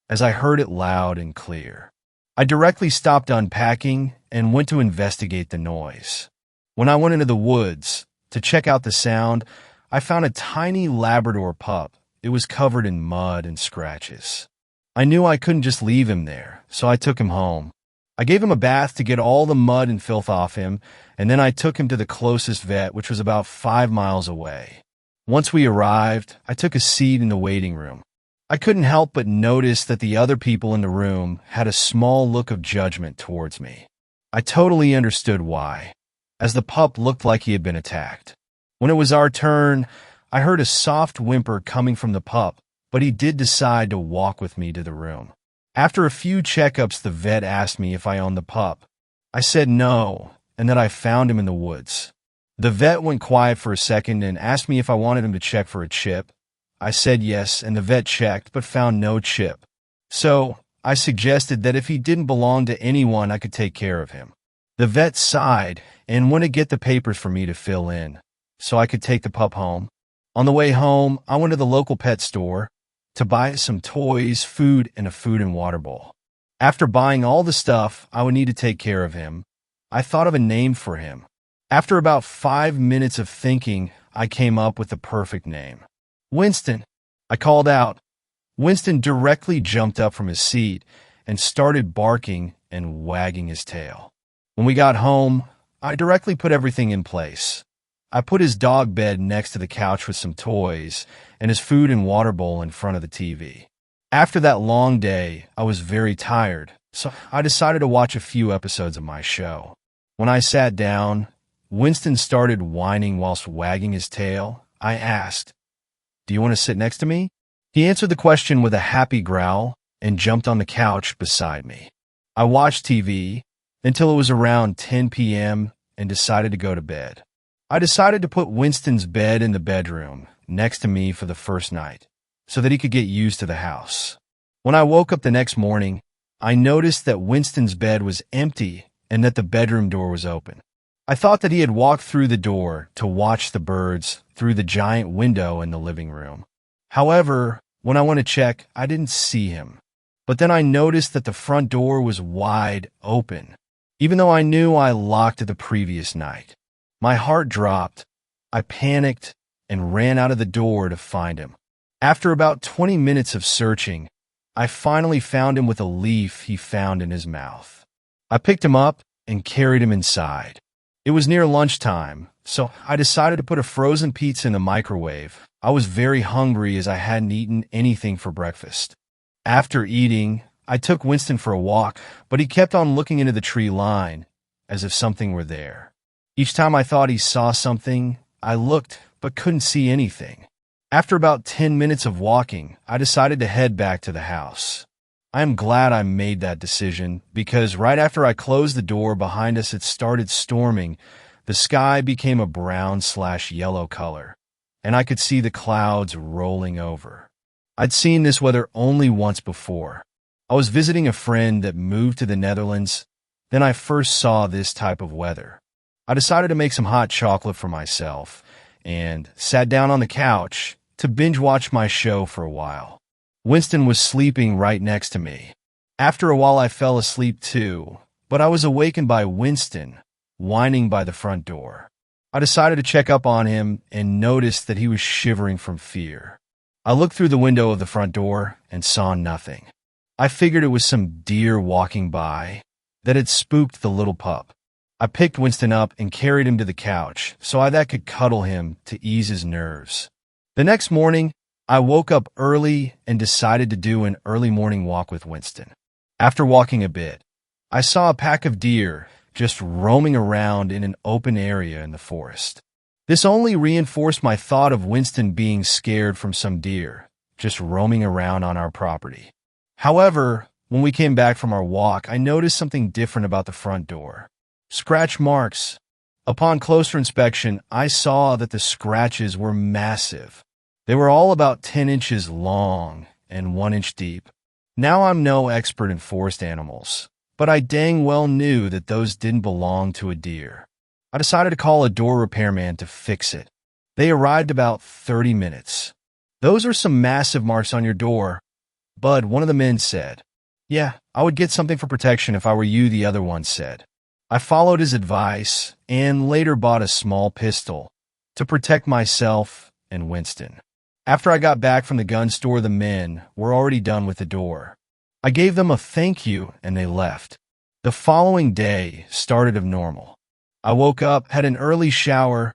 as I heard it loud and clear. I directly stopped unpacking and went to investigate the noise. When I went into the woods to check out the sound, I found a tiny Labrador pup. It was covered in mud and scratches. I knew I couldn't just leave him there, so I took him home. I gave him a bath to get all the mud and filth off him, and then I took him to the closest vet, which was about 5 miles away. Once we arrived, I took a seat in the waiting room. I couldn't help but notice that the other people in the room had a small look of judgment towards me. I totally understood why, as the pup looked like he had been attacked. When it was our turn, I heard a soft whimper coming from the pup, but he did decide to walk with me to the room. After a few checkups, the vet asked me if I owned the pup. I said no, and that I found him in the woods. The vet went quiet for a second and asked me if I wanted him to check for a chip. I said yes, and the vet checked, but found no chip. So I suggested that if he didn't belong to anyone, I could take care of him. The vet sighed and went to get the papers for me to fill in, so I could take the pup home. On the way home, I went to the local pet store to buy some toys, food, and a food and water bowl. After buying all the stuff I would need to take care of him, I thought of a name for him. After about 5 minutes of thinking, I came up with the perfect name. Winston, I called out. Winston directly jumped up from his seat and started barking and wagging his tail. When we got home, I directly put everything in place. I put his dog bed next to the couch with some toys and his food and water bowl in front of the TV. After that long day, I was very tired, so I decided to watch a few episodes of my show. When I sat down, Winston started whining whilst wagging his tail. I asked, "Do you want to sit next to me?" He answered the question with a happy growl and jumped on the couch beside me. I watched TV until it was around 10 p.m. and decided to go to bed. I decided to put Winston's bed in the bedroom next to me for the first night, so that he could get used to the house. When I woke up the next morning, I noticed that Winston's bed was empty and that the bedroom door was open. I thought that he had walked through the door to watch the birds through the giant window in the living room. However, when I went to check, I didn't see him. But then I noticed that the front door was wide open, even though I knew I locked it the previous night. My heart dropped. I panicked and ran out of the door to find him. After about 20 minutes of searching, I finally found him with a leaf he found in his mouth. I picked him up and carried him inside. It was near lunchtime, so I decided to put a frozen pizza in the microwave. I was very hungry as I hadn't eaten anything for breakfast. After eating, I took Winston for a walk, but he kept on looking into the tree line, as if something were there. Each time I thought he saw something, I looked but couldn't see anything. After about 10 minutes of walking, I decided to head back to the house. I am glad I made that decision because right after I closed the door behind us, it started storming. The sky became a brown/yellow color, and I could see the clouds rolling over. I'd seen this weather only once before. I was visiting a friend that moved to the Netherlands. Then I first saw this type of weather. I decided to make some hot chocolate for myself and sat down on the couch to binge watch my show for a while. Winston was sleeping right next to me. After a while I fell asleep too, but I was awakened by Winston whining by the front door. I decided to check up on him and noticed that he was shivering from fear. I looked through the window of the front door and saw nothing. I figured it was some deer walking by that had spooked the little pup. I picked Winston up and carried him to the couch so that could cuddle him to ease his nerves. The next morning, I woke up early and decided to do an early morning walk with Winston. After walking a bit, I saw a pack of deer just roaming around in an open area in the forest. This only reinforced my thought of Winston being scared from some deer just roaming around on our property. However, when we came back from our walk, I noticed something different about the front door. Scratch marks. Upon closer inspection, I saw that the scratches were massive. They were all about 10 inches long and 1 inch deep. Now I'm no expert in forest animals, but I dang well knew that those didn't belong to a deer. I decided to call a door repairman to fix it. They arrived about 30 minutes. "Those are some massive marks on your door," Bud, one of the men, said. "Yeah, I would get something for protection if I were you," the other one said. I followed his advice and later bought a small pistol to protect myself and Winston. After I got back from the gun store, the men were already done with the door. I gave them a thank you and they left. The following day started as normal. I woke up, had an early shower,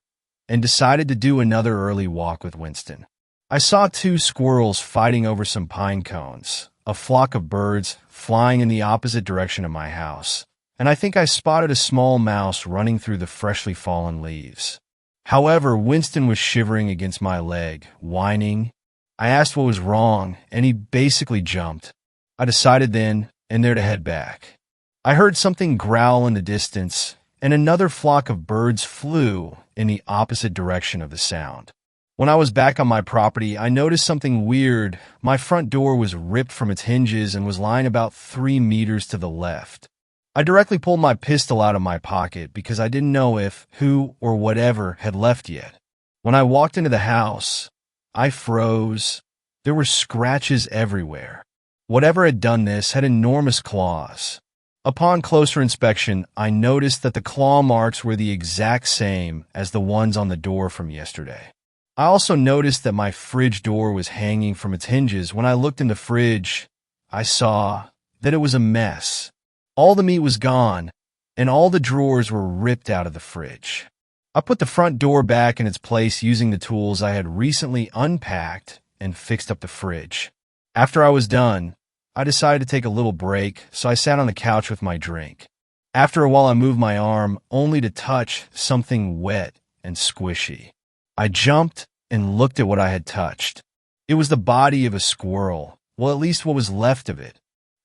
and decided to do another early walk with Winston. I saw 2 squirrels fighting over some pine cones, a flock of birds flying in the opposite direction of my house, and I think I spotted a small mouse running through the freshly fallen leaves. However, Winston was shivering against my leg, whining. I asked what was wrong, and he basically jumped. I decided then and there to head back. I heard something growl in the distance, and another flock of birds flew in the opposite direction of the sound. When I was back on my property, I noticed something weird. My front door was ripped from its hinges and was lying about 3 meters to the left. I directly pulled my pistol out of my pocket because I didn't know if who or whatever had left yet. When I walked into the house, I froze. There were scratches everywhere. Whatever had done this had enormous claws. Upon closer inspection, I noticed that the claw marks were the exact same as the ones on the door from yesterday. I also noticed that my fridge door was hanging from its hinges. When I looked in the fridge, I saw that it was a mess. All the meat was gone, and all the drawers were ripped out of the fridge. I put the front door back in its place using the tools I had recently unpacked and fixed up the fridge. After I was done, I decided to take a little break, so I sat on the couch with my drink. After a while, I moved my arm only to touch something wet and squishy. I jumped and looked at what I had touched. It was the body of a squirrel, well, at least what was left of it.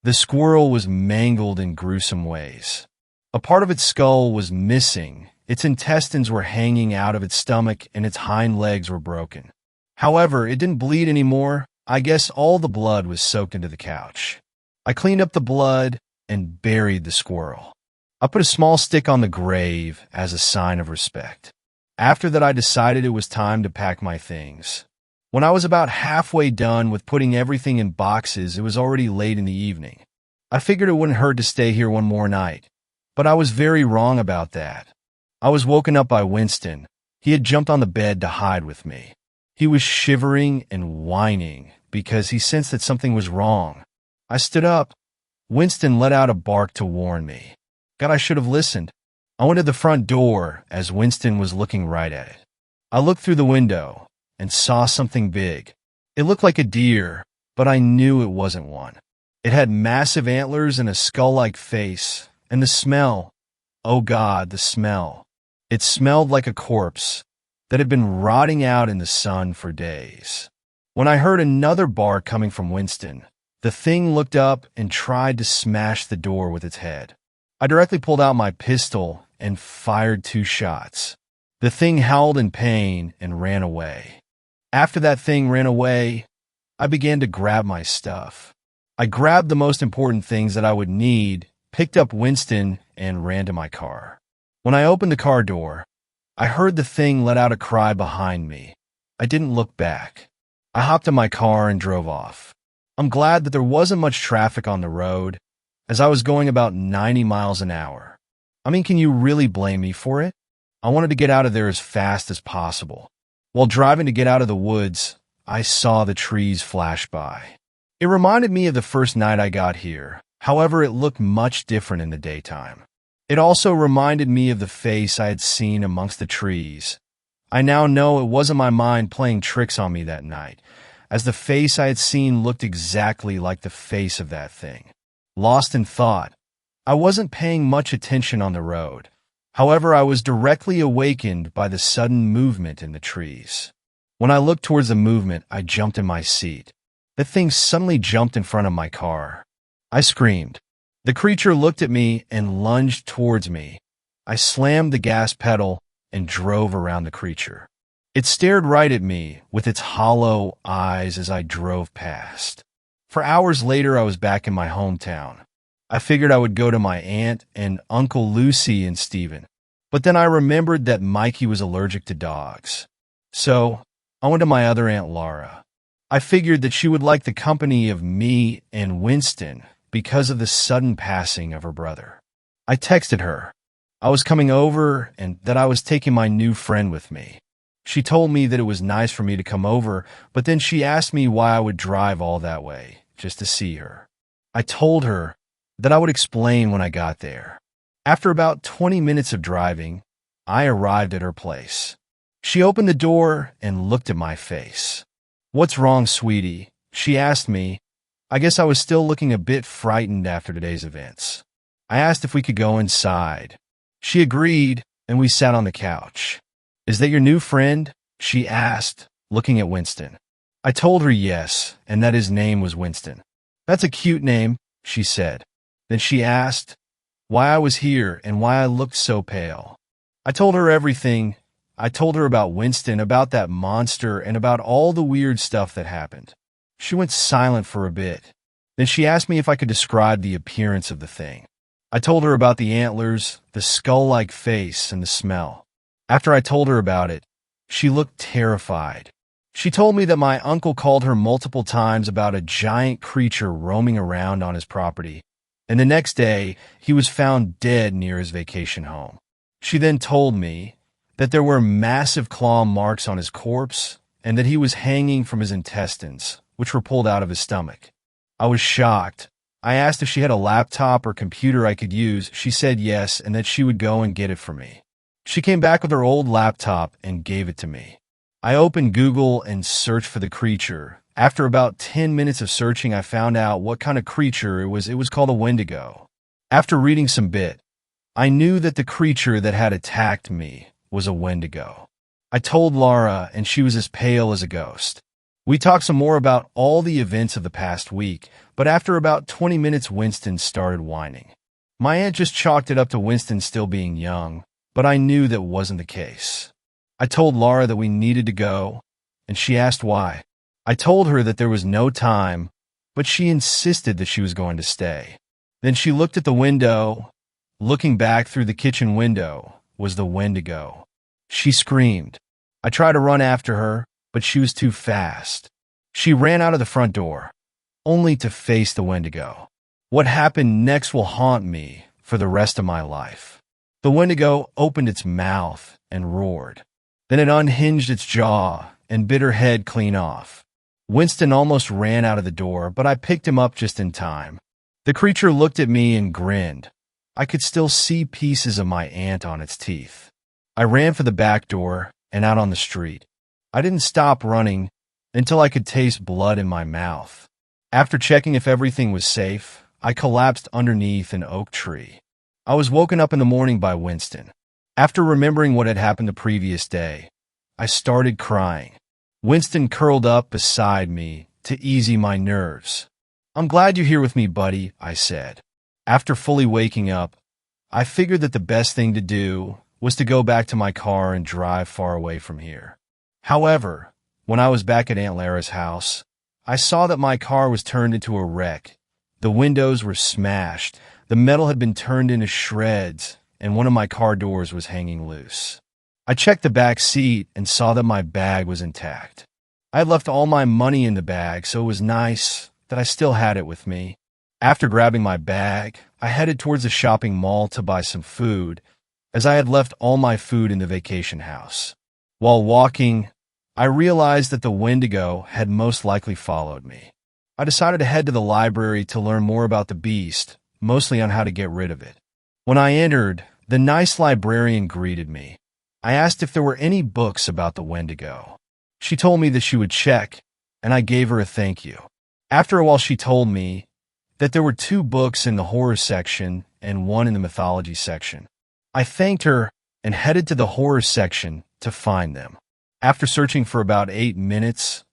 The squirrel was mangled in gruesome ways. A part of its skull was missing, its intestines were hanging out of its stomach, and its hind legs were broken. However, it didn't bleed anymore. I guess all the blood was soaked into the couch. I cleaned up the blood and buried the squirrel. I put a small stick on the grave as a sign of respect. After that, I decided it was time to pack my things. When I was about halfway done with putting everything in boxes, it was already late in the evening. I figured it wouldn't hurt to stay here one more night, but I was very wrong about that. I was woken up by Winston. He had jumped on the bed to hide with me. He was shivering and whining because he sensed that something was wrong. I stood up. Winston let out a bark to warn me. God, I should have listened. I went to the front door as Winston was looking right at it. I looked through the window and saw something big. It looked like a deer, but I knew it wasn't one. It had massive antlers and a skull-like face, and the smell, oh God, the smell. It smelled like a corpse that had been rotting out in the sun for days. When I heard another bark coming from Winston, the thing looked up and tried to smash the door with its head. I directly pulled out my pistol and fired 2 shots. The thing howled in pain and ran away. After that thing ran away, I began to grab my stuff. I grabbed the most important things that I would need, picked up Winston, and ran to my car. When I opened the car door, I heard the thing let out a cry behind me. I didn't look back. I hopped in my car and drove off. I'm glad that there wasn't much traffic on the road, as I was going about 90 miles an hour. I mean, can you really blame me for it? I wanted to get out of there as fast as possible. While driving to get out of the woods, I saw the trees flash by. It reminded me of the first night I got here. However, it looked much different in the daytime. It also reminded me of the face I had seen amongst the trees. I now know it wasn't my mind playing tricks on me that night, as the face I had seen looked exactly like the face of that thing. Lost in thought, I wasn't paying much attention on the road. However, I was directly awakened by the sudden movement in the trees. When I looked towards the movement, I jumped in my seat. The thing suddenly jumped in front of my car. I screamed. The creature looked at me and lunged towards me. I slammed the gas pedal and drove around the creature. It stared right at me with its hollow eyes as I drove past. For hours later, I was back in my hometown. I figured I would go to my aunt and Uncle Lucy and Stephen, but then I remembered that Mikey was allergic to dogs. So I went to my other Aunt Laura. I figured that she would like the company of me and Winston because of the sudden passing of her brother. I texted her. I was coming over and that I was taking my new friend with me. She told me that it was nice for me to come over, but then she asked me why I would drive all that way just to see her. I told her that I would explain when I got there. After about 20 minutes of driving, I arrived at her place. She opened the door and looked at my face. "What's wrong, sweetie?" she asked me. I guess I was still looking a bit frightened after today's events. I asked if we could go inside. She agreed, and we sat on the couch. "Is that your new friend?" she asked, looking at Winston. I told her yes, and that his name was Winston. "That's a cute name," she said. Then she asked why I was here and why I looked so pale. I told her everything. I told her about Winston, about that monster, and about all the weird stuff that happened. She went silent for a bit. Then she asked me if I could describe the appearance of the thing. I told her about the antlers, the skull-like face, and the smell. After I told her about it, she looked terrified. She told me that my uncle called her multiple times about a giant creature roaming around on his property, and the next day he was found dead near his vacation home. She then told me that there were massive claw marks on his corpse and that he was hanging from his intestines, which were pulled out of his stomach. I was shocked. I asked if she had a laptop or computer I could use. She said yes, and that she would go and get it for me. She came back with her old laptop and gave it to me. I opened Google and searched for the creature. After about 10 minutes of searching, I found out what kind of creature it was. It was called a Wendigo. After reading some bit, I knew that the creature that had attacked me was a Wendigo. I told Laura, and she was as pale as a ghost. We talked some more about all the events of the past week, but after about 20 minutes, Winston started whining. My aunt just chalked it up to Winston still being young, but I knew that wasn't the case. I told Laura that we needed to go, and she asked why. I told her that there was no time, but she insisted that she was going to stay. Then she looked at the window. Looking back through the kitchen window was the Wendigo. She screamed. I tried to run after her, but she was too fast. She ran out of the front door, only to face the Wendigo. What happened next will haunt me for the rest of my life. The Wendigo opened its mouth and roared. Then it unhinged its jaw and bit her head clean off. Winston almost ran out of the door, but I picked him up just in time. The creature looked at me and grinned. I could still see pieces of my aunt on its teeth. I ran for the back door and out on the street. I didn't stop running until I could taste blood in my mouth. After checking if everything was safe, I collapsed underneath an oak tree. I was woken up in the morning by Winston. After remembering what had happened the previous day, I started crying. Winston curled up beside me to ease my nerves. "I'm glad you're here with me, buddy," I said. After fully waking up, I figured that the best thing to do was to go back to my car and drive far away from here. However, when I was back at Aunt Lara's house, I saw that my car was turned into a wreck. The windows were smashed, the metal had been turned into shreds, and one of my car doors was hanging loose. I checked the back seat and saw that my bag was intact. I had left all my money in the bag, so it was nice that I still had it with me. After grabbing my bag, I headed towards the shopping mall to buy some food, as I had left all my food in the vacation house. While walking, I realized that the Wendigo had most likely followed me. I decided to head to the library to learn more about the beast, mostly on how to get rid of it. When I entered, the nice librarian greeted me. I asked if there were any books about the Wendigo. She told me that she would check, and I gave her a thank you. After a while, she told me that there were 2 books in the horror section and 1 in the mythology section. I thanked her and headed to the horror section to find them. After searching for about 8 minutes,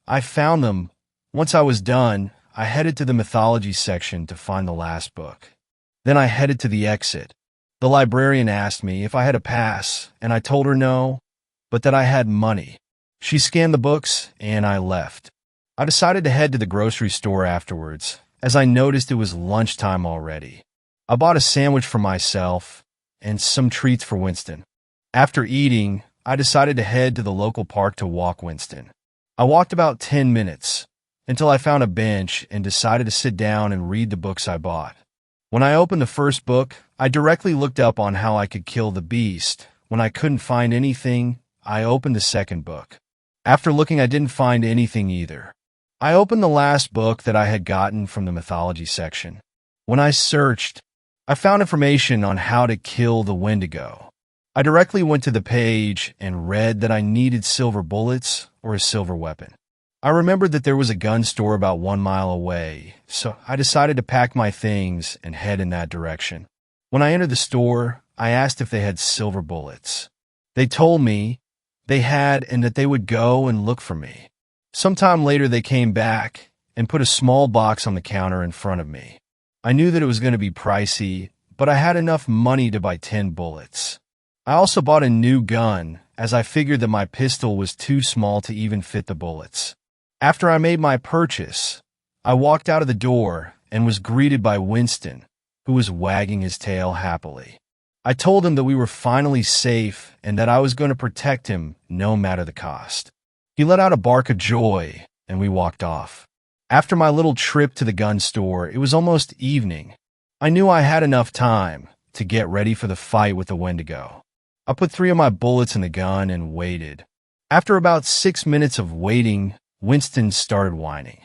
I found them. Once I was done, I headed to the mythology section to find the last book. Then I headed to the exit. The librarian asked me if I had a pass, and I told her no, but that I had money. She scanned the books, and I left. I decided to head to the grocery store afterwards, as I noticed it was lunchtime already. I bought a sandwich for myself and some treats for Winston. After eating, I decided to head to the local park to walk Winston. I walked about 10 minutes until I found a bench and decided to sit down and read the books I bought. When I opened the first book, I directly looked up on how I could kill the beast. When I couldn't find anything, I opened the second book. After looking, I didn't find anything either. I opened the last book that I had gotten from the mythology section. When I searched, I found information on how to kill the Wendigo. I directly went to the page and read that I needed silver bullets or a silver weapon. I remembered that there was a gun store about 1 mile away, so I decided to pack my things and head in that direction. When I entered the store, I asked if they had silver bullets. They told me they had and that they would go and look for me. Sometime later, they came back and put a small box on the counter in front of me. I knew that it was going to be pricey, but I had enough money to buy 10 bullets. I also bought a new gun, as I figured that my pistol was too small to even fit the bullets. After I made my purchase, I walked out of the door and was greeted by Winston, who was wagging his tail happily. I told him that we were finally safe and that I was going to protect him no matter the cost. He let out a bark of joy, and we walked off. After my little trip to the gun store, it was almost evening. I knew I had enough time to get ready for the fight with the Wendigo. I put 3 of my bullets in the gun and waited. After about 6 minutes of waiting, Winston started whining.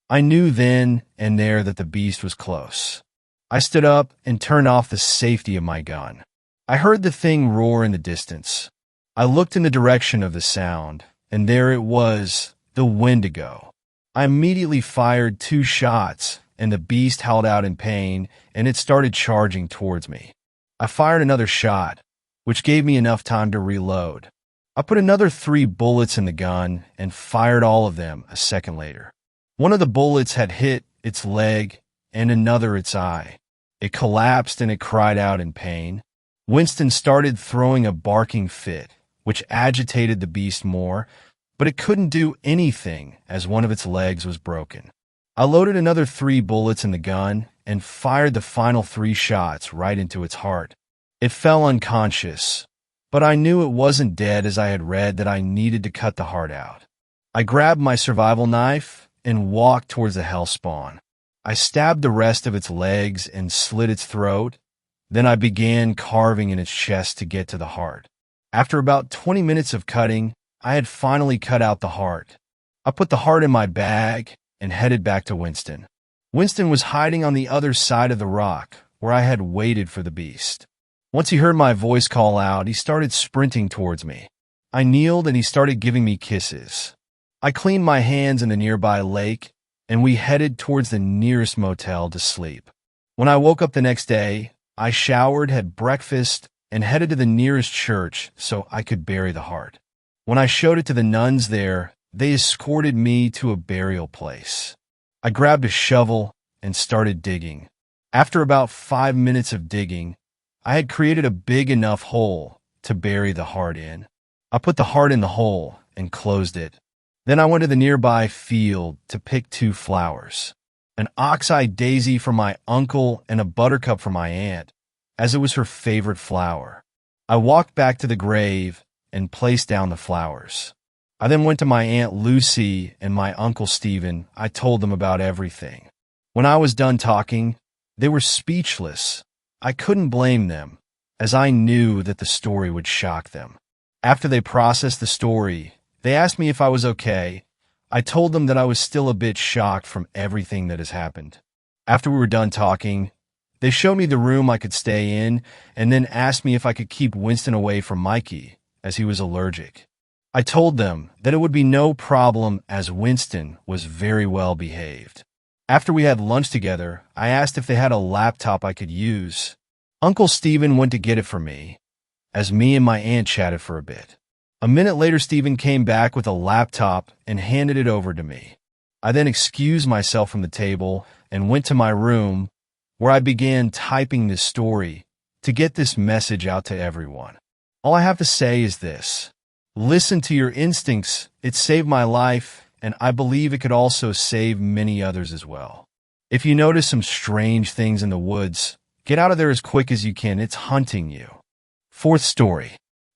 I knew then and there that the beast was close. I stood up and turned off the safety of my gun. I heard the thing roar in the distance. I looked in the direction of the sound, and there it was, the Wendigo. I immediately fired 2 shots, and the beast howled out in pain, and it started charging towards me. I fired another shot, which gave me enough time to reload. I put another 3 bullets in the gun and fired all of them a second later. One of the bullets had hit its leg and another its eye. It collapsed and it cried out in pain. Winston started throwing a barking fit, which agitated the beast more, but it couldn't do anything as one of its legs was broken. I loaded another 3 bullets in the gun and fired the final 3 shots right into its heart. It fell unconscious, but I knew it wasn't dead as I had read that I needed to cut the heart out. I grabbed my survival knife and walked towards the hellspawn. I stabbed the rest of its legs and slit its throat. Then I began carving in its chest to get to the heart. After about 20 minutes of cutting, I had finally cut out the heart. I put the heart in my bag and headed back to Winston. Winston was hiding on the other side of the rock, where I had waited for the beast. Once he heard my voice call out, he started sprinting towards me. I kneeled and he started giving me kisses. I cleaned my hands in the nearby lake, and we headed towards the nearest motel to sleep. When I woke up the next day, I showered, had breakfast, and headed to the nearest church so I could bury the heart. When I showed it to the nuns there, they escorted me to a burial place. I grabbed a shovel and started digging. After about 5 minutes of digging, I had created a big enough hole to bury the heart in. I put the heart in the hole and closed it. Then I went to the nearby field to pick 2 flowers, an ox-eye daisy for my uncle and a buttercup for my aunt, as it was her favorite flower. I walked back to the grave and placed down the flowers. I then went to my Aunt Lucy and my Uncle Stephen. I told them about everything. When I was done talking, they were speechless. I couldn't blame them, as I knew that the story would shock them. After they processed the story, they asked me if I was okay. I told them that I was still a bit shocked from everything that has happened. After we were done talking, they showed me the room I could stay in and then asked me if I could keep Winston away from Mikey, as he was allergic. I told them that it would be no problem as Winston was very well behaved. After we had lunch together, I asked if they had a laptop I could use. Uncle Stephen went to get it for me, as me and my aunt chatted for a bit. A minute later, Stephen came back with a laptop and handed it over to me. I then excused myself from the table and went to my room, where I began typing this story to get this message out to everyone. All I have to say is this: listen to your instincts. It saved my life, and I believe it could also save many others as well. If you notice some strange things in the woods, get out of there as quick as you can. It's hunting you. 4th story: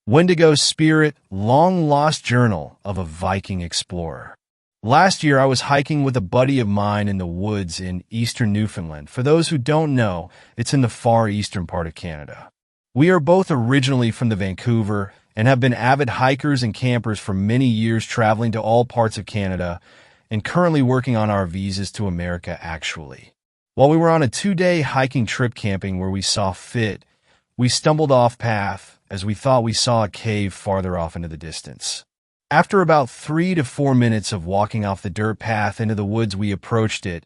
Wendigo's Spirit, long-lost journal of a Viking explorer. Last year, I was hiking with a buddy of mine in the woods in eastern Newfoundland. For those who don't know, it's in the far eastern part of Canada. We are both originally from the Vancouver and have been avid hikers and campers for many years, traveling to all parts of Canada and currently working on our visas to America actually. While we were on a 2-day hiking trip camping where we saw fit, we stumbled off path as we thought we saw a cave farther off into the distance. After about 3 to 4 minutes of walking off the dirt path into the woods, we approached it,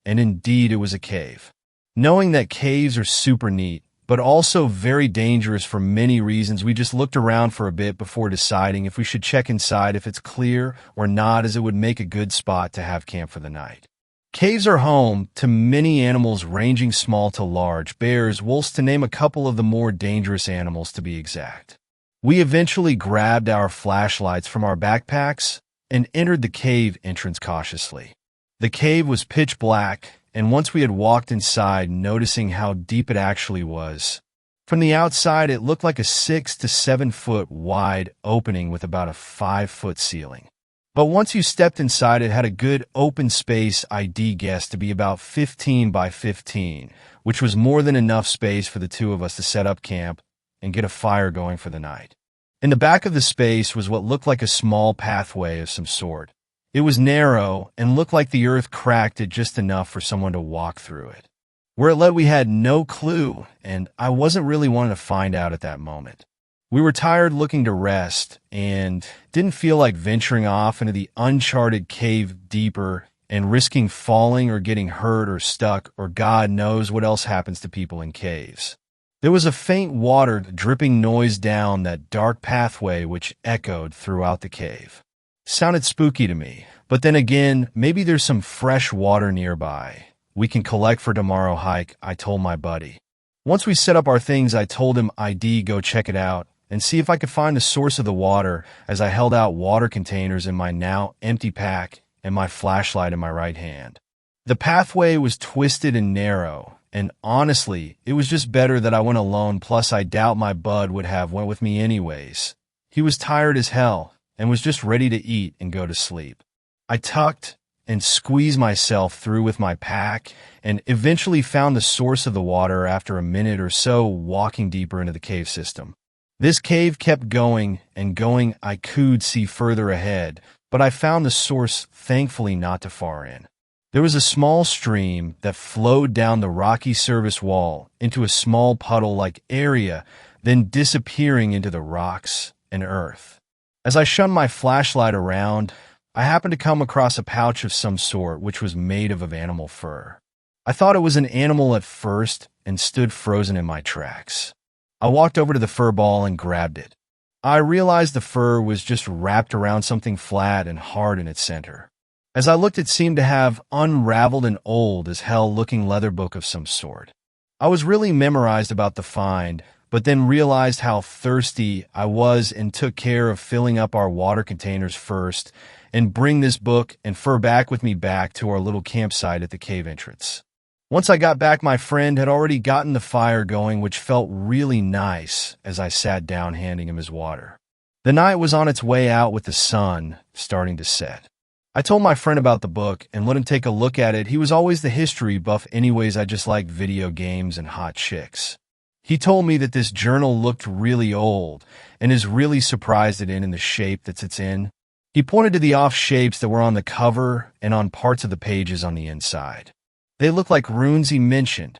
and indeed it was a cave. Knowing that caves are super neat, but also very dangerous for many reasons, we just looked around for a bit before deciding if we should check inside if it's clear or not, as it would make a good spot to have camp for the night. Caves are home to many animals ranging small to large, bears, wolves, to name a couple of the more dangerous animals to be exact. We eventually grabbed our flashlights from our backpacks and entered the cave entrance cautiously. The cave was pitch black, and once we had walked inside, noticing how deep it actually was. From the outside, it looked like a 6 to 7 foot wide opening with about a 5-foot ceiling. But once you stepped inside, it had a good open space ID guess to be about 15 by 15, which was more than enough space for the 2 of us to set up camp and get a fire going for the night. In the back of the space was what looked like a small pathway of some sort. It was narrow and looked like the earth cracked it just enough for someone to walk through it. Where it led, we had no clue, and I wasn't really wanting to find out at that moment. We were tired, looking to rest, and didn't feel like venturing off into the uncharted cave deeper and risking falling or getting hurt or stuck, or God knows what else happens to people in caves. There was a faint water dripping noise down that dark pathway which echoed throughout the cave. Sounded spooky to me, but then again, maybe there's some fresh water nearby we can collect for tomorrow hike, I told my buddy. Once we set up our things, I told him I'd go check it out and see if I could find the source of the water, as I held out water containers in my now empty pack and my flashlight in my right hand. The pathway was twisted and narrow, and honestly, it was just better that I went alone, plus I doubt my bud would have went with me anyways. He was tired as hell and was just ready to eat and go to sleep. I tucked and squeezed myself through with my pack and eventually found the source of the water after a minute or so walking deeper into the cave system. This cave kept going and going. I could see further ahead, but I found the source thankfully not too far in. There was a small stream that flowed down the rocky service wall into a small puddle-like area, then disappearing into the rocks and earth. As I shunned my flashlight around, I happened to come across a pouch of some sort which was made of animal fur. I thought it was an animal at first and stood frozen in my tracks. I walked over to the fur ball and grabbed it. I realized the fur was just wrapped around something flat and hard in its center. As I looked, it seemed to have unraveled an old as hell looking leather book of some sort. I was really memorized about the find, but then realized how thirsty I was and took care of filling up our water containers first and bring this book and fur back with me back to our little campsite at the cave entrance. Once I got back, my friend had already gotten the fire going, which felt really nice as I sat down handing him his water. The night was on its way out with the sun starting to set. I told my friend about the book and let him take a look at it. He was always the history buff anyways. I just liked video games and hot chicks. He told me that this journal looked really old and is really surprised it in the shape that it's in. He pointed to the off shapes that were on the cover and on parts of the pages on the inside. They looked like runes he mentioned.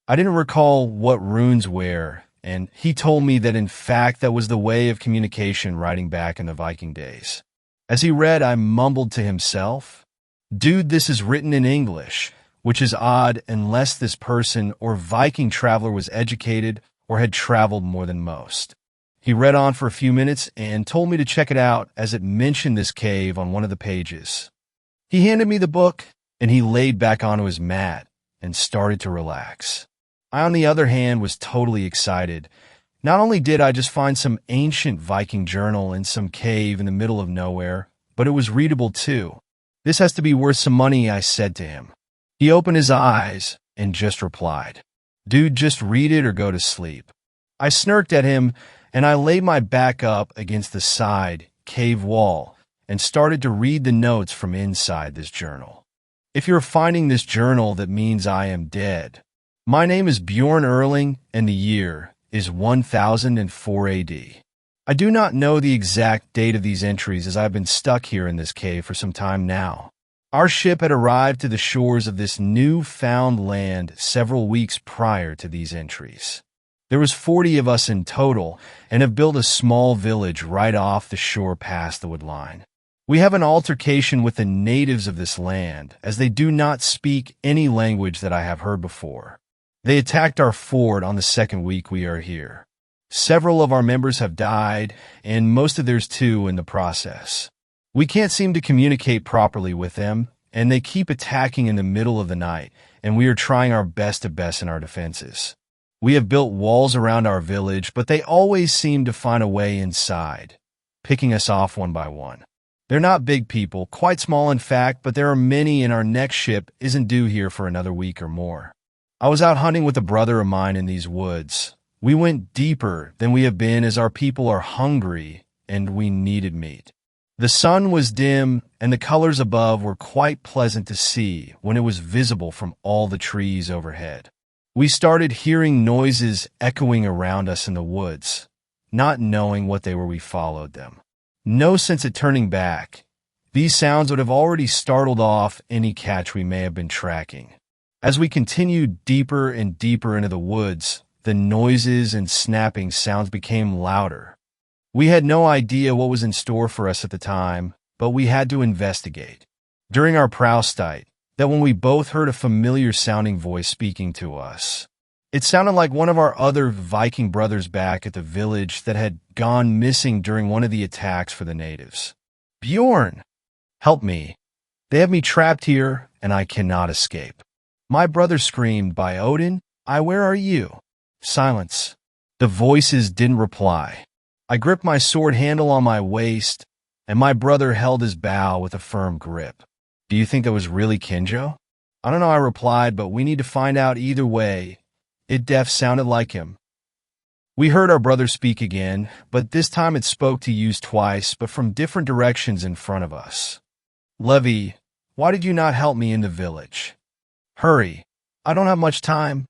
I didn't recall what runes were, and he told me that in fact that was the way of communication writing back in the Viking days. As he read, I mumbled to himself, "Dude, this is written in English," which is odd unless this person or Viking traveler was educated or had traveled more than most. He read on for a few minutes and told me to check it out as it mentioned this cave on one of the pages. He handed me the book, and he laid back onto his mat and started to relax. I, on the other hand, was totally excited. Not only did I just find some ancient Viking journal in some cave in the middle of nowhere, but it was readable too. "This has to be worth some money," I said to him. He opened his eyes and just replied, "Dude, just read it or go to sleep." I smirked at him, and I laid my back up against the side cave wall and started to read the notes from inside this journal. "If you're finding this journal, that means I am dead. My name is Bjorn Erling, and the year is 1004 AD. I do not know the exact date of these entries as I've been stuck here in this cave for some time now. Our ship had arrived to the shores of this new-found land several weeks prior to these entries. There was 40 of us in total and have built a small village right off the shore past the wood line. We have an altercation with the natives of this land, as they do not speak any language that I have heard before. They attacked our fort on the second week we are here. Several of our members have died, and most of theirs too in the process. We can't seem to communicate properly with them, and they keep attacking in the middle of the night, and we are trying our best to bessen our defenses. We have built walls around our village, but they always seem to find a way inside, picking us off one by one. They're not big people, quite small in fact, but there are many, and our next ship isn't due here for another week or more. I was out hunting with a brother of mine in these woods. We went deeper than we have been as our people are hungry and we needed meat. The sun was dim and the colors above were quite pleasant to see when it was visible from all the trees overhead. We started hearing noises echoing around us in the woods. Not knowing what they were, we followed them. No sense at turning back. These sounds would have already startled off any catch we may have been tracking. As we continued deeper and deeper into the woods, the noises and snapping sounds became louder. We had no idea what was in store for us at the time, but we had to investigate. During our proustite, that when we both heard a familiar-sounding voice speaking to us. It sounded like one of our other Viking brothers back at the village that had gone missing during one of the attacks for the natives. "Bjorn, help me. They have me trapped here, and I cannot escape." My brother screamed, "By Odin, where are you?" Silence. The voices didn't reply. I gripped my sword handle on my waist, and my brother held his bow with a firm grip. "Do you think that was really Kinjo?" "I don't know," I replied, "but we need to find out either way. It def sounded like him." We heard our brother speak again, but this time it spoke to use twice, but from different directions in front of us. "Levi, why did you not help me in the village? Hurry, I don't have much time."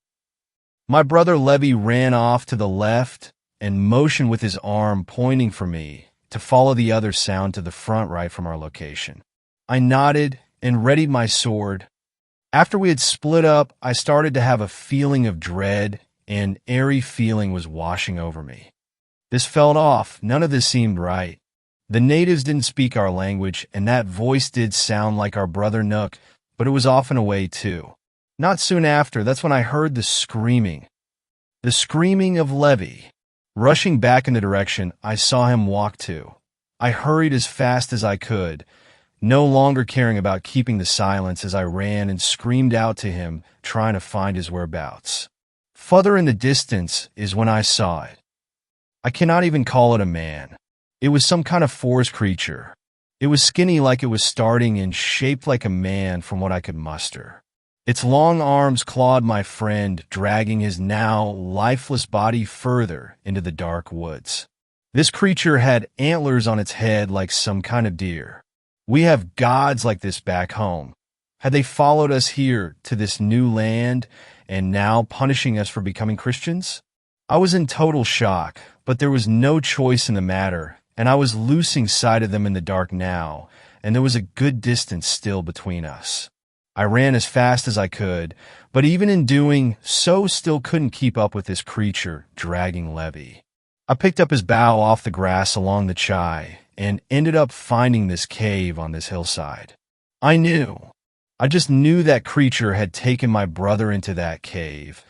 My brother Levi ran off to the left and motioned with his arm pointing for me to follow the other sound to the front right from our location. I nodded and readied my sword. After we had split up, I started to have a feeling of dread, and airy feeling was washing over me. This felt off. None of this seemed right. The natives didn't speak our language, and that voice did sound like our brother Nook, but it was off and away too. Not soon after, that's when I heard the screaming. The screaming of Levy. Rushing back in the direction I saw him walk to, I hurried as fast as I could, no longer caring about keeping the silence as I ran and screamed out to him, trying to find his whereabouts. Further in the distance is when I saw it. I cannot even call it a man. It was some kind of forest creature. It was skinny like it was starting and shaped like a man from what I could muster. Its long arms clawed my friend, dragging his now lifeless body further into the dark woods. This creature had antlers on its head like some kind of deer. We have gods like this back home. Had they followed us here to this new land and now punishing us for becoming Christians? I was in total shock, but there was no choice in the matter, and I was losing sight of them in the dark now, and there was a good distance still between us. I ran as fast as I could, but even in doing so still couldn't keep up with this creature dragging Levy. I picked up his bow off the grass along the chai and ended up finding this cave on this hillside. I just knew that creature had taken my brother into that cave.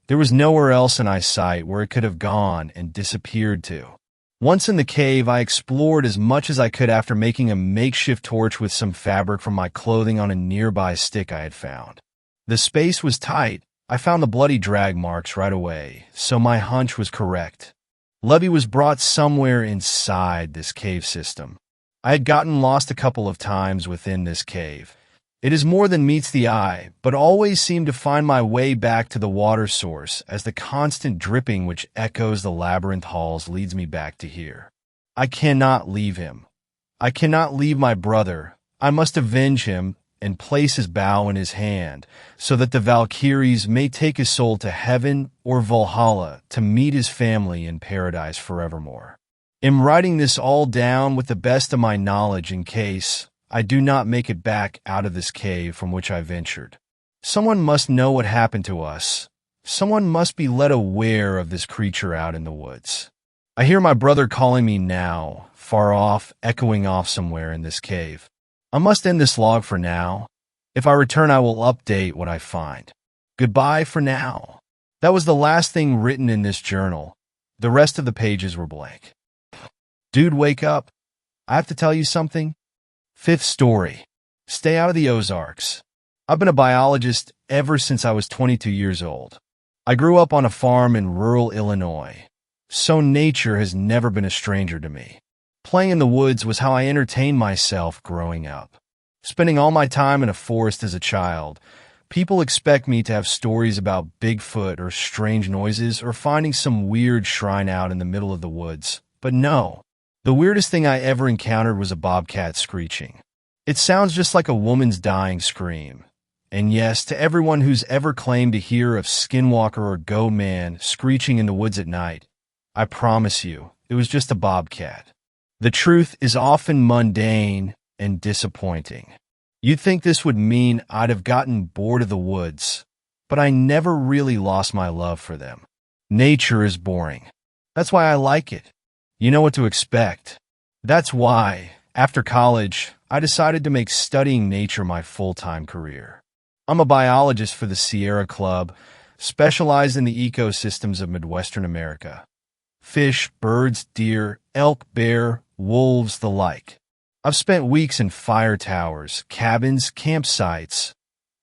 There was nowhere else in eyesight where it could have gone and disappeared to. Once in the cave, I explored as much as I could after making a makeshift torch with some fabric from my clothing on a nearby stick I had found. The space was tight. I found the bloody drag marks right away, so my hunch was correct. Levy was brought somewhere inside this cave system. I had gotten lost a couple of times within this cave. It is more than meets the eye, but always seem to find my way back to the water source as the constant dripping which echoes the labyrinth halls leads me back to here. I cannot leave him. I cannot leave my brother. I must avenge him and place his bow in his hand so that the Valkyries may take his soul to heaven or Valhalla to meet his family in paradise forevermore. I'm writing this all down with the best of my knowledge in case I do not make it back out of this cave from which I ventured. Someone must know what happened to us. Someone must be led aware of this creature out in the woods. I hear my brother calling me now, far off, echoing off somewhere in this cave. I must end this log for now. If I return, I will update what I find. Goodbye for now. That was the last thing written in this journal. The rest of the pages were blank. Dude, wake up. I have to tell you something. Fifth story. Stay out of the Ozarks. I've been a biologist ever since I was 22 years old. I grew up on a farm in rural Illinois, so nature has never been a stranger to me. Playing in the woods was how I entertained myself growing up. Spending all my time in a forest as a child, people expect me to have stories about Bigfoot or strange noises or finding some weird shrine out in the middle of the woods. But no. The weirdest thing I ever encountered was a bobcat screeching. It sounds just like a woman's dying scream. And yes, to everyone who's ever claimed to hear of Skinwalker or Go Man screeching in the woods at night, I promise you, it was just a bobcat. The truth is often mundane and disappointing. You'd think this would mean I'd have gotten bored of the woods, but I never really lost my love for them. Nature is boring. That's why I like it. You know what to expect. That's why, after college, I decided to make studying nature my full-time career. I'm a biologist for the Sierra Club, specialized in the ecosystems of Midwestern America. Fish, birds, deer, elk, bear, wolves, the like. I've spent weeks in fire towers, cabins, campsites,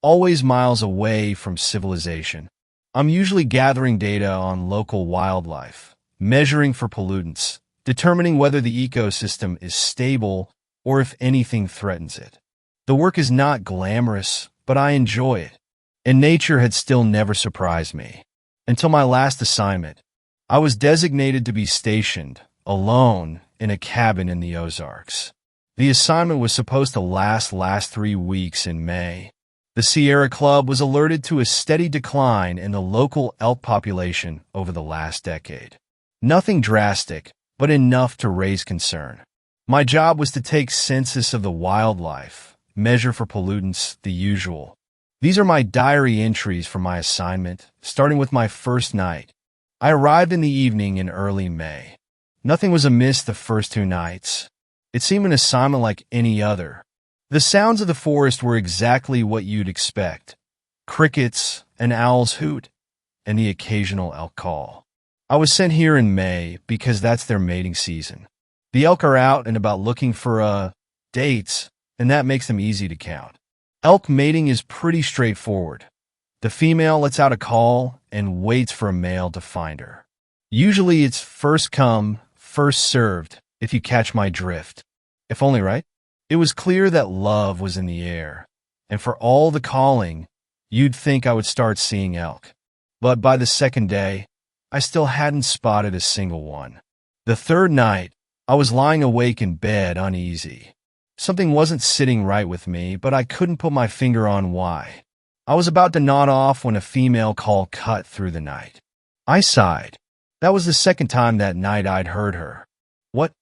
always miles away from civilization. I'm usually gathering data on local wildlife, measuring for pollutants, determining whether the ecosystem is stable or if anything threatens it. The work is not glamorous, but I enjoy it, and nature had still never surprised me. Until my last assignment, I was designated to be stationed, alone, in a cabin in the Ozarks. The assignment was supposed to last 3 weeks in May. The Sierra Club was alerted to a steady decline in the local elk population over the last decade. Nothing drastic, but enough to raise concern. My job was to take census of the wildlife, measure for pollutants, the usual. These are my diary entries for my assignment, starting with my first night. I arrived in the evening in early May. Nothing was amiss the first 2 nights. It seemed an assignment like any other. The sounds of the forest were exactly what you'd expect. Crickets, an owl's hoot, and the occasional elk call. I was sent here in May because that's their mating season. The elk are out and about looking for, dates, and that makes them easy to count. Elk mating is pretty straightforward. The female lets out a call and waits for a male to find her. Usually it's first come, first served, if you catch my drift. If only, right? It was clear that love was in the air, and for all the calling, you'd think I would start seeing elk. But by the second day, I still hadn't spotted a single one. The third night, I was lying awake in bed uneasy. Something wasn't sitting right with me, but I couldn't put my finger on why. I was about to nod off when a female call cut through the night. I sighed. That was the second time that night I'd heard her. What?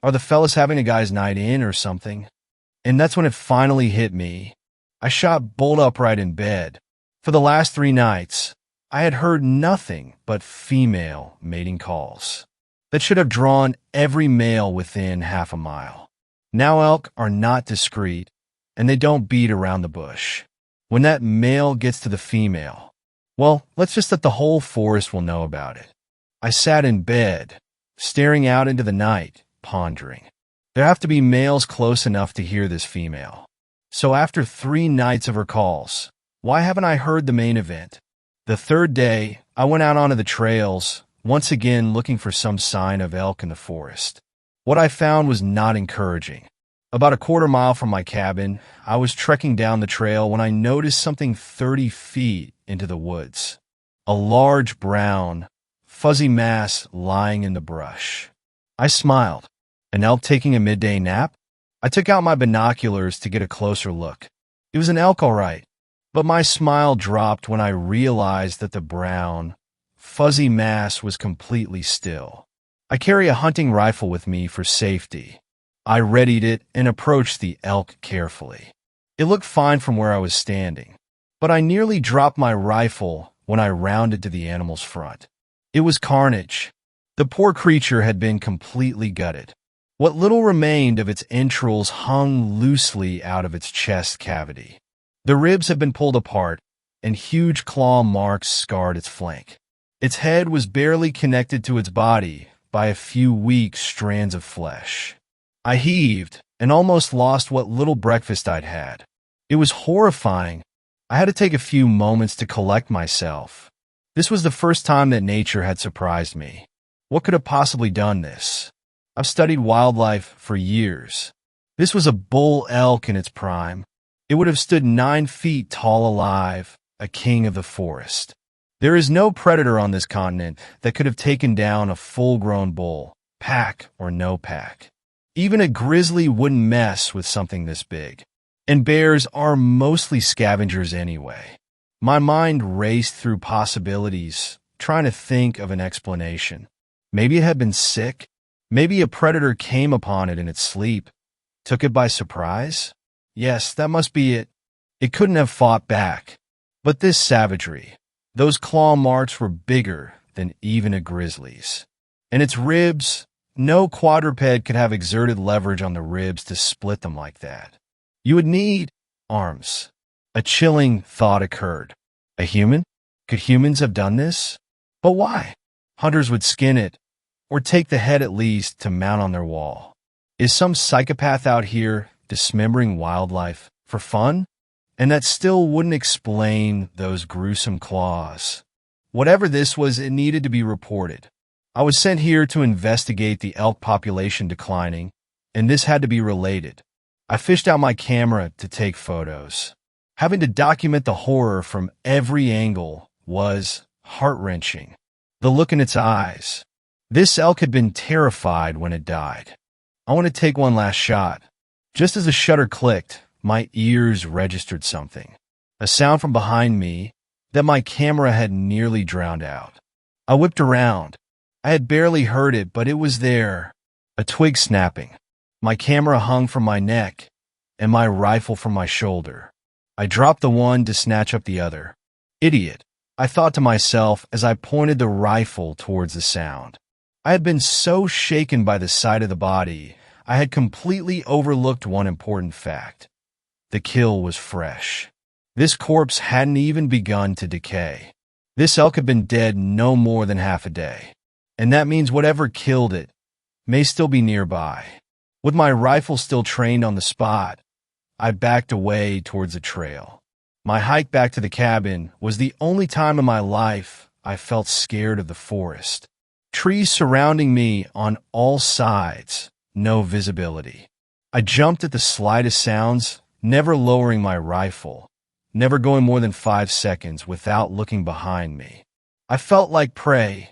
Are the fellas having a guy's night in or something? And that's when it finally hit me. I shot bolt upright in bed. For the last 3 nights, I had heard nothing but female mating calls that should have drawn every male within half a mile. Now elk are not discreet, and they don't beat around the bush. When that male gets to the female, well, let's just let the whole forest will know about it. I sat in bed, staring out into the night, pondering. There have to be males close enough to hear this female. So after 3 nights of her calls, why haven't I heard the main event? The third day, I went out onto the trails, once again looking for some sign of elk in the forest. What I found was not encouraging. About a quarter mile from my cabin, I was trekking down the trail when I noticed something 30 feet into the woods. A large brown, fuzzy mass lying in the brush. I smiled. An elk taking a midday nap? I took out my binoculars to get a closer look. It was an elk, all right, but my smile dropped when I realized that the brown, fuzzy mass was completely still. I carry a hunting rifle with me for safety. I readied it and approached the elk carefully. It looked fine from where I was standing, but I nearly dropped my rifle when I rounded to the animal's front. It was carnage. The poor creature had been completely gutted. What little remained of its entrails hung loosely out of its chest cavity. The ribs had been pulled apart, and huge claw marks scarred its flank. Its head was barely connected to its body by a few weak strands of flesh. I heaved and almost lost what little breakfast I'd had. It was horrifying. I had to take a few moments to collect myself. This was the first time that nature had surprised me. What could have possibly done this? I've studied wildlife for years. This was a bull elk in its prime. It would have stood 9 feet tall alive, a king of the forest. There is no predator on this continent that could have taken down a full-grown bull, pack or no pack. Even a grizzly wouldn't mess with something this big. And bears are mostly scavengers anyway. My mind raced through possibilities, trying to think of an explanation. Maybe it had been sick. Maybe a predator came upon it in its sleep, took it by surprise. Yes, that must be it. It couldn't have fought back. But this savagery, those claw marks were bigger than even a grizzly's. And its ribs, no quadruped could have exerted leverage on the ribs to split them like that. You would need arms. A chilling thought occurred. A human? Could humans have done this? But why? Hunters would skin it, or take the head at least to mount on their wall. Is some psychopath out here dismembering wildlife for fun? And that still wouldn't explain those gruesome claws. Whatever this was, it needed to be reported. I was sent here to investigate the elk population declining, and this had to be related. I fished out my camera to take photos. Having to document the horror from every angle was heart-wrenching. The look in its eyes. This elk had been terrified when it died. I want to take one last shot. Just as the shutter clicked, my ears registered something. A sound from behind me that my camera had nearly drowned out. I whipped around. I had barely heard it, but it was there. A twig snapping. My camera hung from my neck, and my rifle from my shoulder. I dropped the one to snatch up the other. Idiot, I thought to myself as I pointed the rifle towards the sound. I had been so shaken by the sight of the body, I had completely overlooked one important fact. The kill was fresh. This corpse hadn't even begun to decay. This elk had been dead no more than half a day. And that means whatever killed it may still be nearby. With my rifle still trained on the spot, I backed away towards the trail. My hike back to the cabin was the only time in my life I felt scared of the forest. Trees surrounding me on all sides, no visibility. I jumped at the slightest sounds, never lowering my rifle, never going more than 5 seconds without looking behind me. I felt like prey,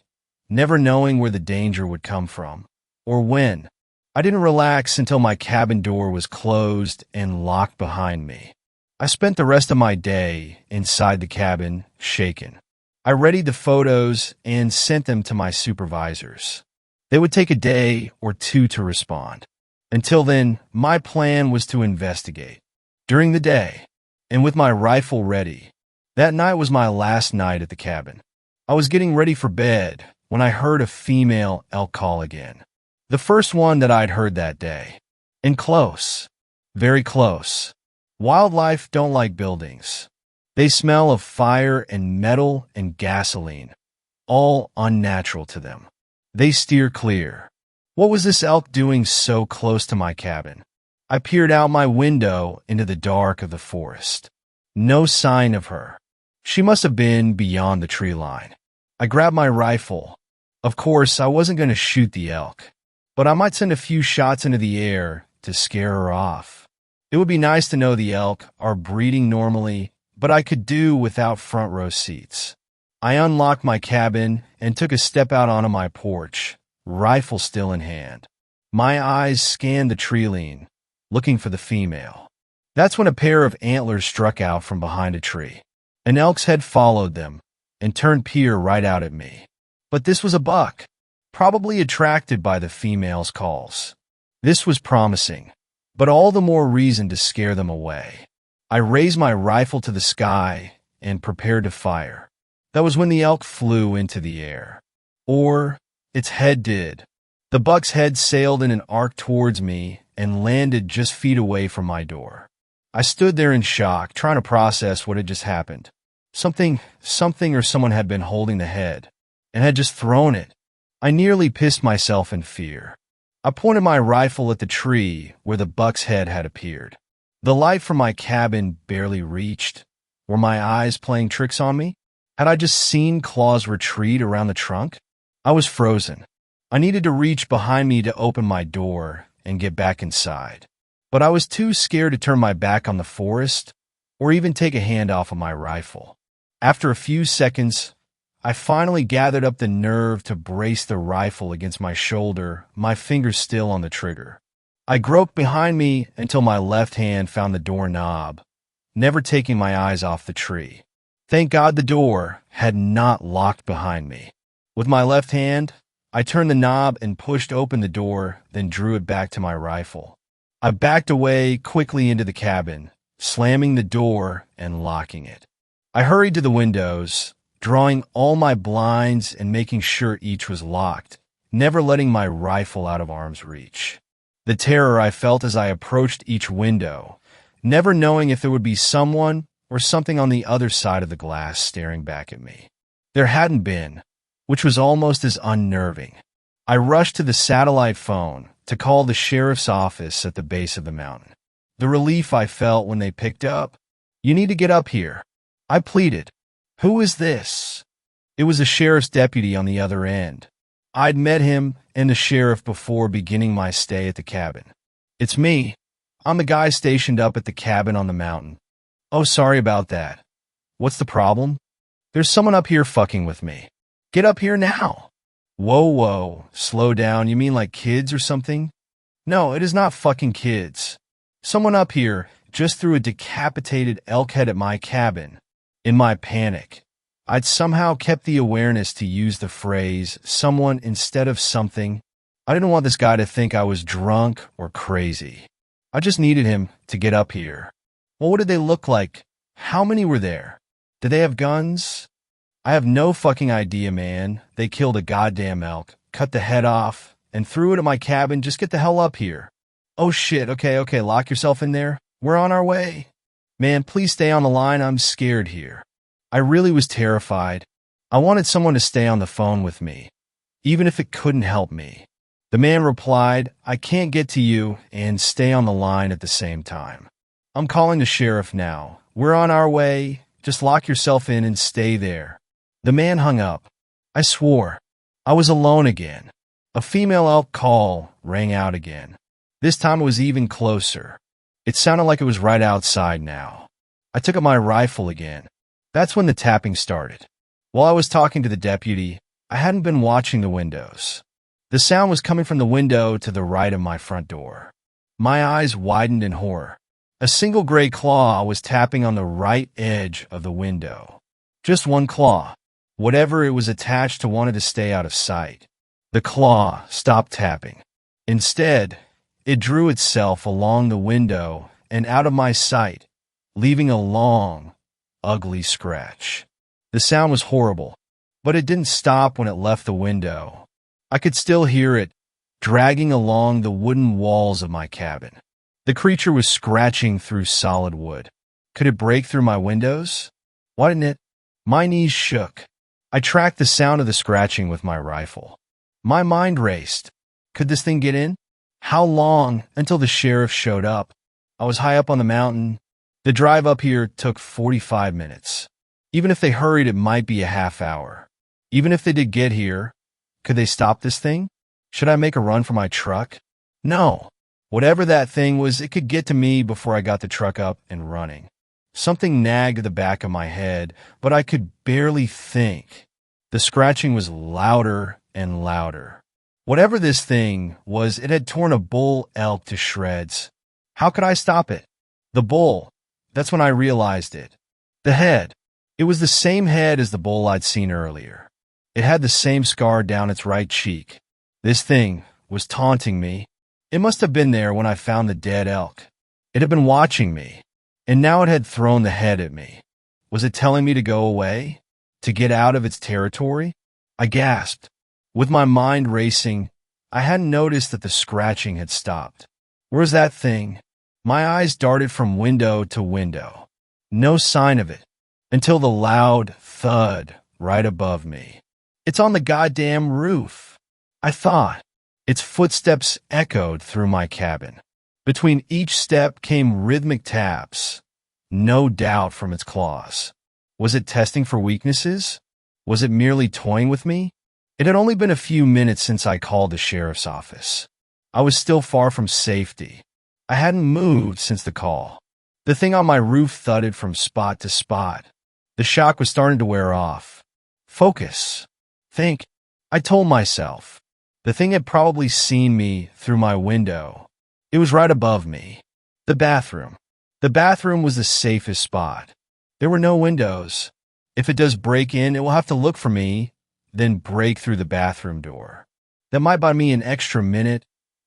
never knowing where the danger would come from, or when. I didn't relax until my cabin door was closed and locked behind me. I spent the rest of my day inside the cabin, shaken. I readied the photos and sent them to my supervisors. They would take a day or two to respond. Until then, my plan was to investigate. During the day, and with my rifle ready, that night was my last night at the cabin. I was getting ready for bed when I heard a female elk call again. The first one that I'd heard that day. And close. Very close. Wildlife don't like buildings. They smell of fire and metal and gasoline, all unnatural to them. They steer clear. What was this elk doing so close to my cabin? I peered out my window into the dark of the forest. No sign of her. She must have been beyond the tree line. I grabbed my rifle. Of course, I wasn't going to shoot the elk, but I might send a few shots into the air to scare her off. It would be nice to know the elk are breeding normally, but I could do without front row seats. I unlocked my cabin and took a step out onto my porch, rifle still in hand. My eyes scanned the tree line, looking for the female. That's when a pair of antlers struck out from behind a tree. An elk's head followed them and turned peer right out at me. But this was a buck, probably attracted by the female's calls. This was promising, but all the more reason to scare them away. I raised my rifle to the sky and prepared to fire. That was when the elk flew into the air. Or its head did. The buck's head sailed in an arc towards me and landed just feet away from my door. I stood there in shock, trying to process what had just happened. Something or someone had been holding the head and had just thrown it. I nearly pissed myself in fear. I pointed my rifle at the tree where the buck's head had appeared. The light from my cabin barely reached. Were my eyes playing tricks on me? Had I just seen claws retreat around the trunk? I was frozen. I needed to reach behind me to open my door and get back inside. But I was too scared to turn my back on the forest or even take a hand off of my rifle. After a few seconds, I finally gathered up the nerve to brace the rifle against my shoulder, my fingers still on the trigger. I groped behind me until my left hand found the doorknob, never taking my eyes off the tree. Thank God the door had not locked behind me. With my left hand, I turned the knob and pushed open the door, then drew it back to my rifle. I backed away quickly into the cabin, slamming the door and locking it. I hurried to the windows, drawing all my blinds and making sure each was locked, never letting my rifle out of arm's reach. The terror I felt as I approached each window, never knowing if there would be someone or something on the other side of the glass staring back at me. There hadn't been, which was almost as unnerving. I rushed to the satellite phone to call the sheriff's office at the base of the mountain. The relief I felt when they picked up. "You need to get up here," I pleaded. "Who is this?" It was a sheriff's deputy on the other end. I'd met him and the sheriff before beginning my stay at the cabin. "It's me. I'm the guy stationed up at the cabin on the mountain." "Oh, sorry about that. What's the problem?" "There's someone up here fucking with me." "Get up here now." Whoa, slow down. You mean like kids or something?" "No, it is not fucking kids. Someone up here just threw a decapitated elk head at my cabin." In my panic, I'd somehow kept the awareness to use the phrase someone instead of something. I didn't want this guy to think I was drunk or crazy. I just needed him to get up here. Well, what did they look like? How many were there? Did they have guns? I have no fucking idea, man. They killed a goddamn elk, cut the head off, and threw it at my cabin. Just get the hell up here. Oh shit, okay, lock yourself in there. We're on our way. Man, please stay on the line. I'm scared here. I really was terrified. I wanted someone to stay on the phone with me, even if it couldn't help me. The man replied, I can't get to you and stay on the line at the same time. I'm calling the sheriff now. We're on our way. Just lock yourself in and stay there. The man hung up. I swore. I was alone again. A female elk call rang out again. This time it was even closer. It sounded like it was right outside now. I took up my rifle again. That's when the tapping started. While I was talking to the deputy, I hadn't been watching the windows. The sound was coming from the window to the right of my front door. My eyes widened in horror. A single gray claw was tapping on the right edge of the window. Just one claw. Whatever it was attached to wanted to stay out of sight. The claw stopped tapping. Instead, it drew itself along the window and out of my sight, leaving a long, ugly scratch. The sound was horrible, but it didn't stop when it left the window. I could still hear it dragging along the wooden walls of my cabin. The creature was scratching through solid wood. Could it break through my windows? Why didn't it? My knees shook. I tracked the sound of the scratching with my rifle. My mind raced. Could this thing get in? How long until the sheriff showed up? I was high up on the mountain. The drive up here took 45 minutes. Even if they hurried, it might be a half hour. Even if they did get here, could they stop this thing? Should I make a run for my truck? No. Whatever that thing was, it could get to me before I got the truck up and running. Something nagged at the back of my head, but I could barely think. The scratching was louder and louder. Whatever this thing was, it had torn a bull elk to shreds. How could I stop it? The bull. That's when I realized it. The head. It was the same head as the bull I'd seen earlier. It had the same scar down its right cheek. This thing was taunting me. It must have been there when I found the dead elk. It had been watching me, and now it had thrown the head at me. Was it telling me to go away? To get out of its territory? I gasped. With my mind racing, I hadn't noticed that the scratching had stopped. Where's that thing? My eyes darted from window to window. No sign of it, until the loud thud right above me. It's on the goddamn roof. I thought. Its footsteps echoed through my cabin. Between each step came rhythmic taps, no doubt from its claws. Was it testing for weaknesses? Was it merely toying with me? It had only been a few minutes since I called the sheriff's office. I was still far from safety. I hadn't moved since the call. The thing on my roof thudded from spot to spot. The shock was starting to wear off. Focus. Think. I told myself. The thing had probably seen me through my window. It was right above me. The bathroom. The bathroom was the safest spot. There were no windows. If it does break in, it will have to look for me, then break through the bathroom door. That might buy me an extra minute,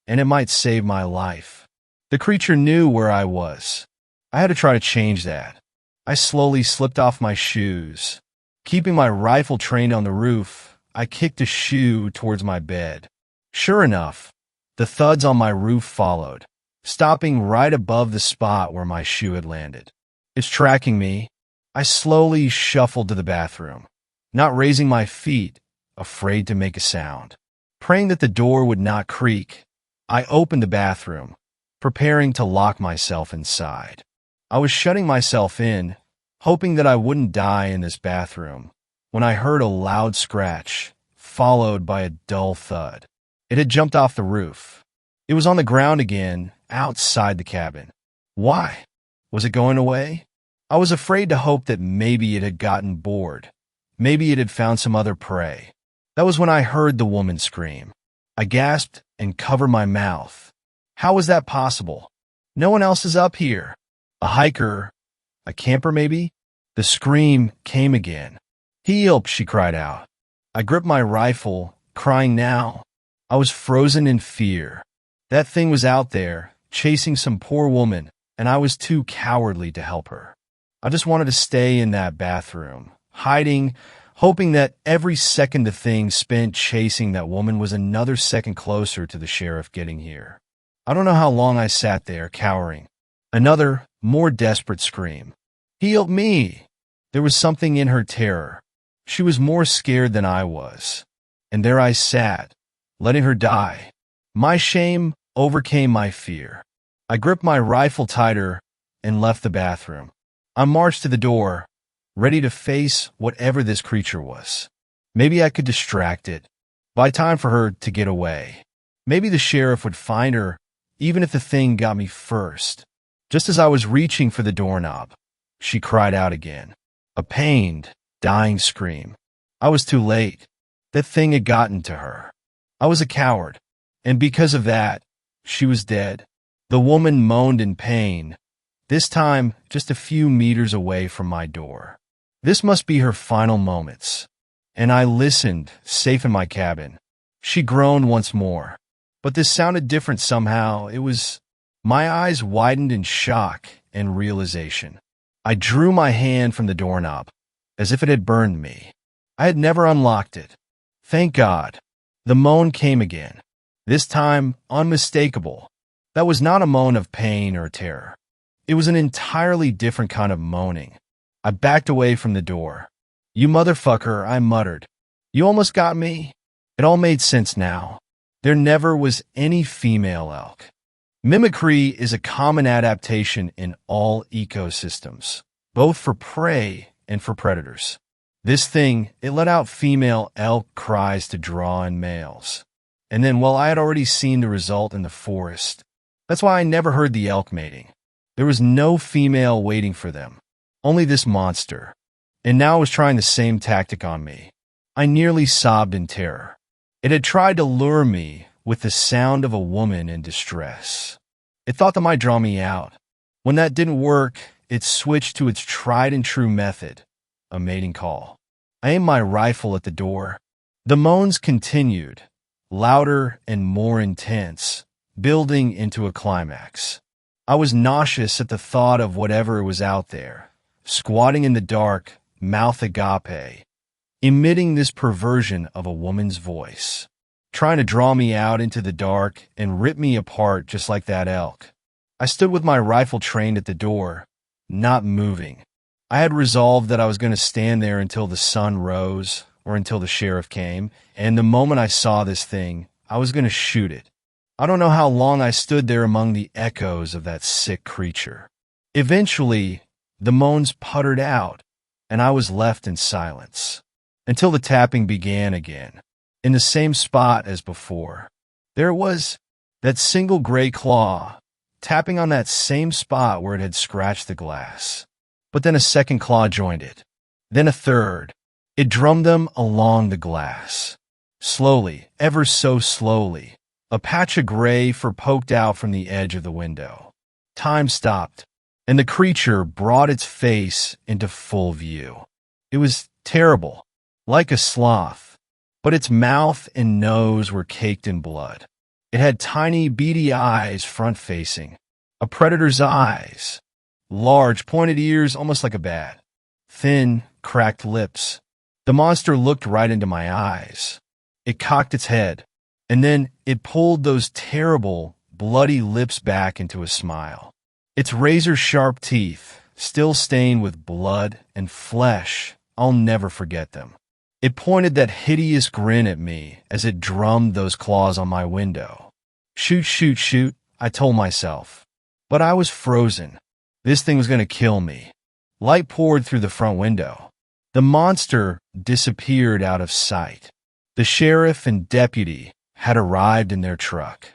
and it might save my life. The creature knew where I was. I had to try to change that. I slowly slipped off my shoes. Keeping my rifle trained on the roof, I kicked a shoe towards my bed. Sure enough, the thuds on my roof followed, stopping right above the spot where my shoe had landed. It's tracking me. I slowly shuffled to the bathroom, not raising my feet, afraid to make a sound. Praying that the door would not creak, I opened the bathroom, preparing to lock myself inside. I was shutting myself in, hoping that I wouldn't die in this bathroom, when I heard a loud scratch, followed by a dull thud. It had jumped off the roof. It was on the ground again, outside the cabin. Why? Was it going away? I was afraid to hope that maybe it had gotten bored. Maybe it had found some other prey. That was when I heard the woman scream. I gasped and covered my mouth. How was that possible? No one else is up here. A hiker? A camper, maybe? The scream came again. Help, she cried out. I gripped my rifle, crying now. I was frozen in fear. That thing was out there, chasing some poor woman, and I was too cowardly to help her. I just wanted to stay in that bathroom, hiding, hoping that every second the thing spent chasing that woman was another second closer to the sheriff getting here. I don't know how long I sat there, cowering. Another, more desperate scream. Help me! There was something in her terror. She was more scared than I was. And there I sat, letting her die. My shame overcame my fear. I gripped my rifle tighter and left the bathroom. I marched to the door, ready to face whatever this creature was. Maybe I could distract it, buy time for her to get away. Maybe the sheriff would find her, even if the thing got me first. Just as I was reaching for the doorknob, she cried out again. A pained, dying scream. I was too late. That thing had gotten to her. I was a coward, and because of that, she was dead. The woman moaned in pain, this time just a few meters away from my door. This must be her final moments. And I listened, safe in my cabin. She groaned once more. But this sounded different somehow. My eyes widened in shock and realization. I drew my hand from the doorknob, as if it had burned me. I had never unlocked it. Thank God. The moan came again. This time, unmistakable. That was not a moan of pain or terror. It was an entirely different kind of moaning. I backed away from the door. You motherfucker, I muttered. You almost got me? It all made sense now. There never was any female elk. Mimicry is a common adaptation in all ecosystems, both for prey and for predators. This thing, it let out female elk cries to draw in males. And then, I had already seen the result in the forest. That's why I never heard the elk mating. There was no female waiting for them, only this monster. And now it was trying the same tactic on me. I nearly sobbed in terror. It had tried to lure me with the sound of a woman in distress. It thought that might draw me out. When that didn't work, it switched to its tried-and-true method, a mating call. I aimed my rifle at the door. The moans continued, louder and more intense, building into a climax. I was nauseous at the thought of whatever was out there, squatting in the dark, mouth agape, emitting this perversion of a woman's voice, trying to draw me out into the dark and rip me apart just like that elk. I stood with my rifle trained at the door, not moving. I had resolved that I was going to stand there until the sun rose or until the sheriff came, and the moment I saw this thing, I was going to shoot it. I don't know how long I stood there among the echoes of that sick creature. Eventually, the moans puttered out, and I was left in silence, until the tapping began again, in the same spot as before. There it was, that single gray claw, tapping on that same spot where it had scratched the glass. But then a second claw joined it, then a third. It drummed them along the glass. Slowly, ever so slowly, a patch of gray poked out from the edge of the window. Time stopped, and the creature brought its face into full view. It was terrible, like a sloth, but its mouth and nose were caked in blood. It had tiny, beady eyes front-facing, a predator's eyes, large, pointed ears almost like a bat, thin, cracked lips. The monster looked right into my eyes. It cocked its head, and then it pulled those terrible, bloody lips back into a smile. Its razor-sharp teeth, still stained with blood and flesh, I'll never forget them. It pointed that hideous grin at me as it drummed those claws on my window. Shoot, shoot, shoot, I told myself. But I was frozen. This thing was going to kill me. Light poured through the front window. The monster disappeared out of sight. The sheriff and deputy had arrived in their truck.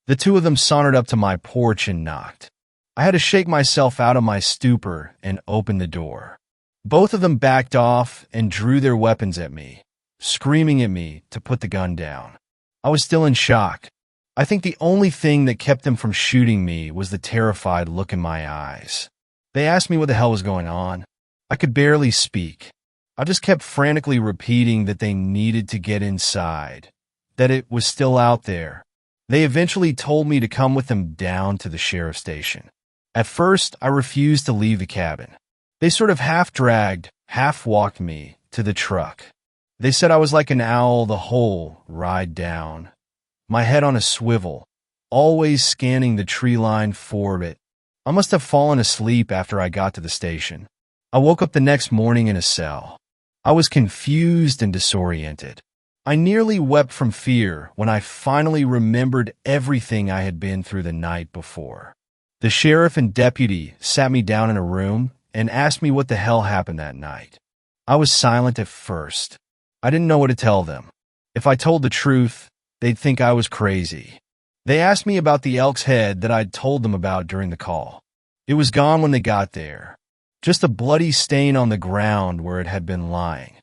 The two of them sauntered up to my porch and knocked. I had to shake myself out of my stupor and open the door. Both of them backed off and drew their weapons at me, screaming at me to put the gun down. I was still in shock. I think the only thing that kept them from shooting me was the terrified look in my eyes. They asked me what the hell was going on. I could barely speak. I just kept frantically repeating that they needed to get inside, that it was still out there, They eventually told me to come with them down to the sheriff's station. At first, I refused to leave the cabin. They sort of half-dragged, half-walked me to the truck. They said I was like an owl the whole ride down, my head on a swivel, always scanning the tree line for it. I must have fallen asleep after I got to the station. I woke up the next morning in a cell. I was confused and disoriented. I nearly wept from fear when I finally remembered everything I had been through the night before. The sheriff and deputy sat me down in a room and asked me what the hell happened that night. I was silent at first. I didn't know what to tell them. If I told the truth, they'd think I was crazy. They asked me about the elk's head that I'd told them about during the call. It was gone when they got there. Just a bloody stain on the ground where it had been lying.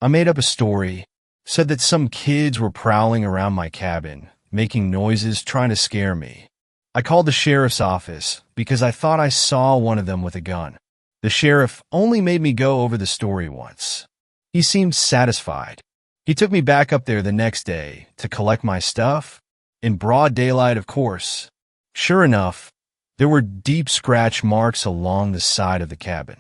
I made up a story, said that some kids were prowling around my cabin, making noises, trying to scare me. I called the sheriff's office because I thought I saw one of them with a gun. The sheriff only made me go over the story once. He seemed satisfied. He took me back up there the next day to collect my stuff, in broad daylight, of course. Sure enough, there were deep scratch marks along the side of the cabin.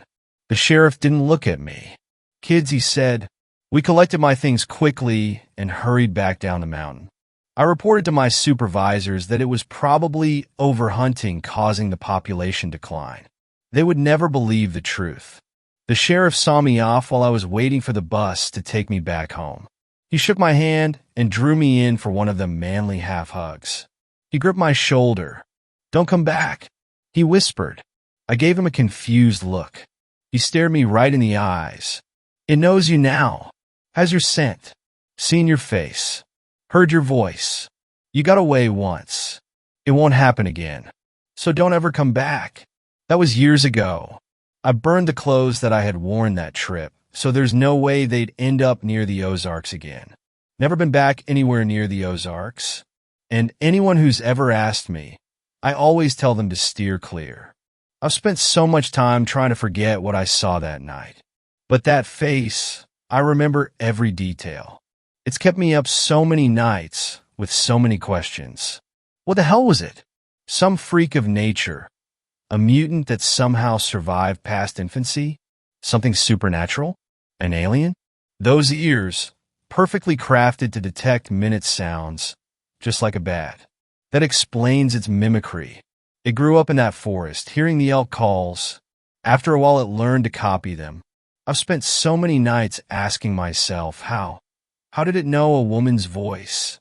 The sheriff didn't look at me. Kids, he said. We collected my things quickly and hurried back down the mountain. I reported to my supervisors that it was probably overhunting causing the population decline. They would never believe the truth. The sheriff saw me off while I was waiting for the bus to take me back home. He shook my hand and drew me in for one of the manly half-hugs. He gripped my shoulder. Don't come back, he whispered. I gave him a confused look. He stared me right in the eyes. It knows you now. Has your scent. Seen your face. Heard your voice. You got away once. It won't happen again. So don't ever come back. That was years ago. I burned the clothes that I had worn that trip, so there's no way they'd end up near the Ozarks again. Never been back anywhere near the Ozarks. And anyone who's ever asked me, I always tell them to steer clear. I've spent so much time trying to forget what I saw that night. But that face, I remember every detail. It's kept me up so many nights with so many questions. What the hell was it? Some freak of nature? A mutant that somehow survived past infancy? Something supernatural? An alien? Those ears, perfectly crafted to detect minute sounds, just like a bat. That explains its mimicry. It grew up in that forest, hearing the elk calls. After a while, it learned to copy them. I've spent so many nights asking myself, how? How did it know a woman's voice?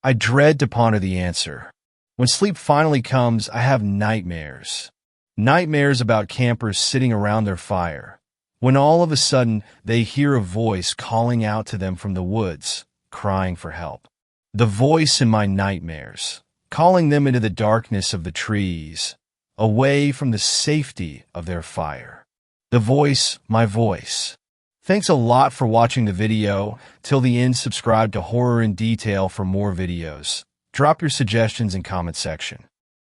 I dread to ponder the answer. When sleep finally comes, I have nightmares. Nightmares about campers sitting around their fire, when all of a sudden they hear a voice calling out to them from the woods, crying for help. The voice in my nightmares, calling them into the darkness of the trees, away from the safety of their fire. The voice, my voice. Thanks a lot for watching the video. Till the end, subscribe to Horror in Detail for more videos. Drop your suggestions in comment section.